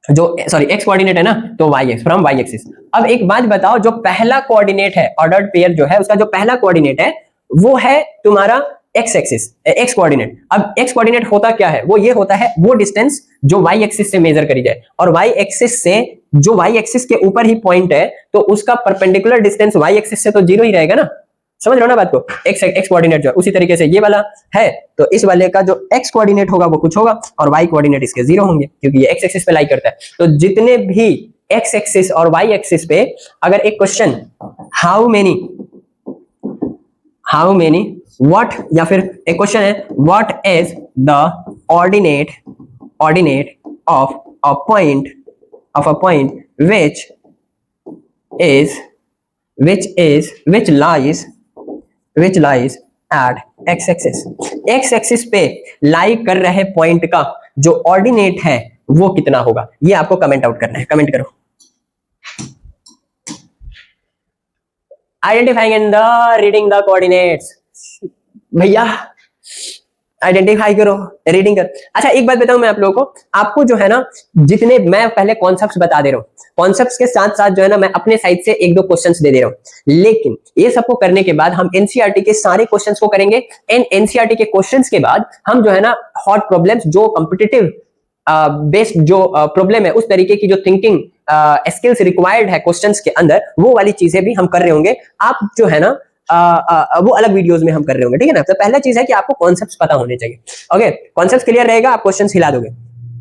जो सॉरी x कोऑर्डिनेट है ना, तो y फ्रॉम y एक्सिस। अब एक बात बताओ, जो पहला कोऑर्डिनेट है ऑर्डर्ड पेयर जो है, उसका जो पहला कोऑर्डिनेट है वो है तुम्हारा x एक्सिस, x कोऑर्डिनेट। अब x कोऑर्डिनेट होता क्या है, वो ये होता है वो डिस्टेंस जो y एक्सिस से मेजर करी जाए, और y एक्सिस से जो y एक्सिस के ऊपर ही पॉइंट है तो उसका परपेंडिकुलर डिस्टेंस y एक्सिस से तो 0 ही रहेगा ना। समझ रहे हो ना बात को। x कोऑर्डिनेट जो है उसी तरीके से ये वाला है, तो इस वाले का जो x कोऑर्डिनेट होगा वो कुछ होगा और y कोऑर्डिनेट इसके 0 होंगे, क्योंकि ये x एक्सिस पे लाई करता है। तो जितने भी x एक्सिस और y एक्सिस पे अगर एक क्वेश्चन हाउ मेनी व्हाट, या फिर एक क्वेश्चन है what is the ordinate of a point which lies at x axis पे लाई कर रहे पॉइंट का जो ऑर्डिनेट है वो कितना होगा, ये आपको कमेंट आउट करना है। कमेंट करो। Identifying and reading the coordinates, भैया आइडेंटिफाई करो, रीडिंग कर। अच्छा एक बात बताऊं मैं आप लोगों को, आपको जो है ना जितने मैं पहले कॉन्सेप्ट्स बता दे रहा हूं, कॉन्सेप्ट्स के साथ साथ जो है ना मैं अपने साइड से 1-2 क्वेश्चंस दे रहा हूं। लेकिन ये सबको करने के बाद हम एनसीईआरटी के सारे क्वेश्चंस को करेंगे। एंड एनसीईआरटी के क्वेश्चंस के बाद हम जो है ना हॉट प्रॉब्लम्स, जो कॉम्पिटिटिव बेस्ड जो प्रॉब्लम है, उस तरीके की जो थिंकिंग स्किल्स रिक्वायर्ड है क्वेश्चंस के अंदर, वो वाली चीजें भी हम कर रहे होंगे। आप जो है ना वो अलग वीडियोस में हम कर रहे होंगे, ठीक है ना। तो पहला चीज है कि आपको कॉन्सेप्ट्स पता होने चाहिए। ओके, कॉन्सेप्ट्स क्लियर रहेगा, आप क्वेश्चंस हिला दोगे।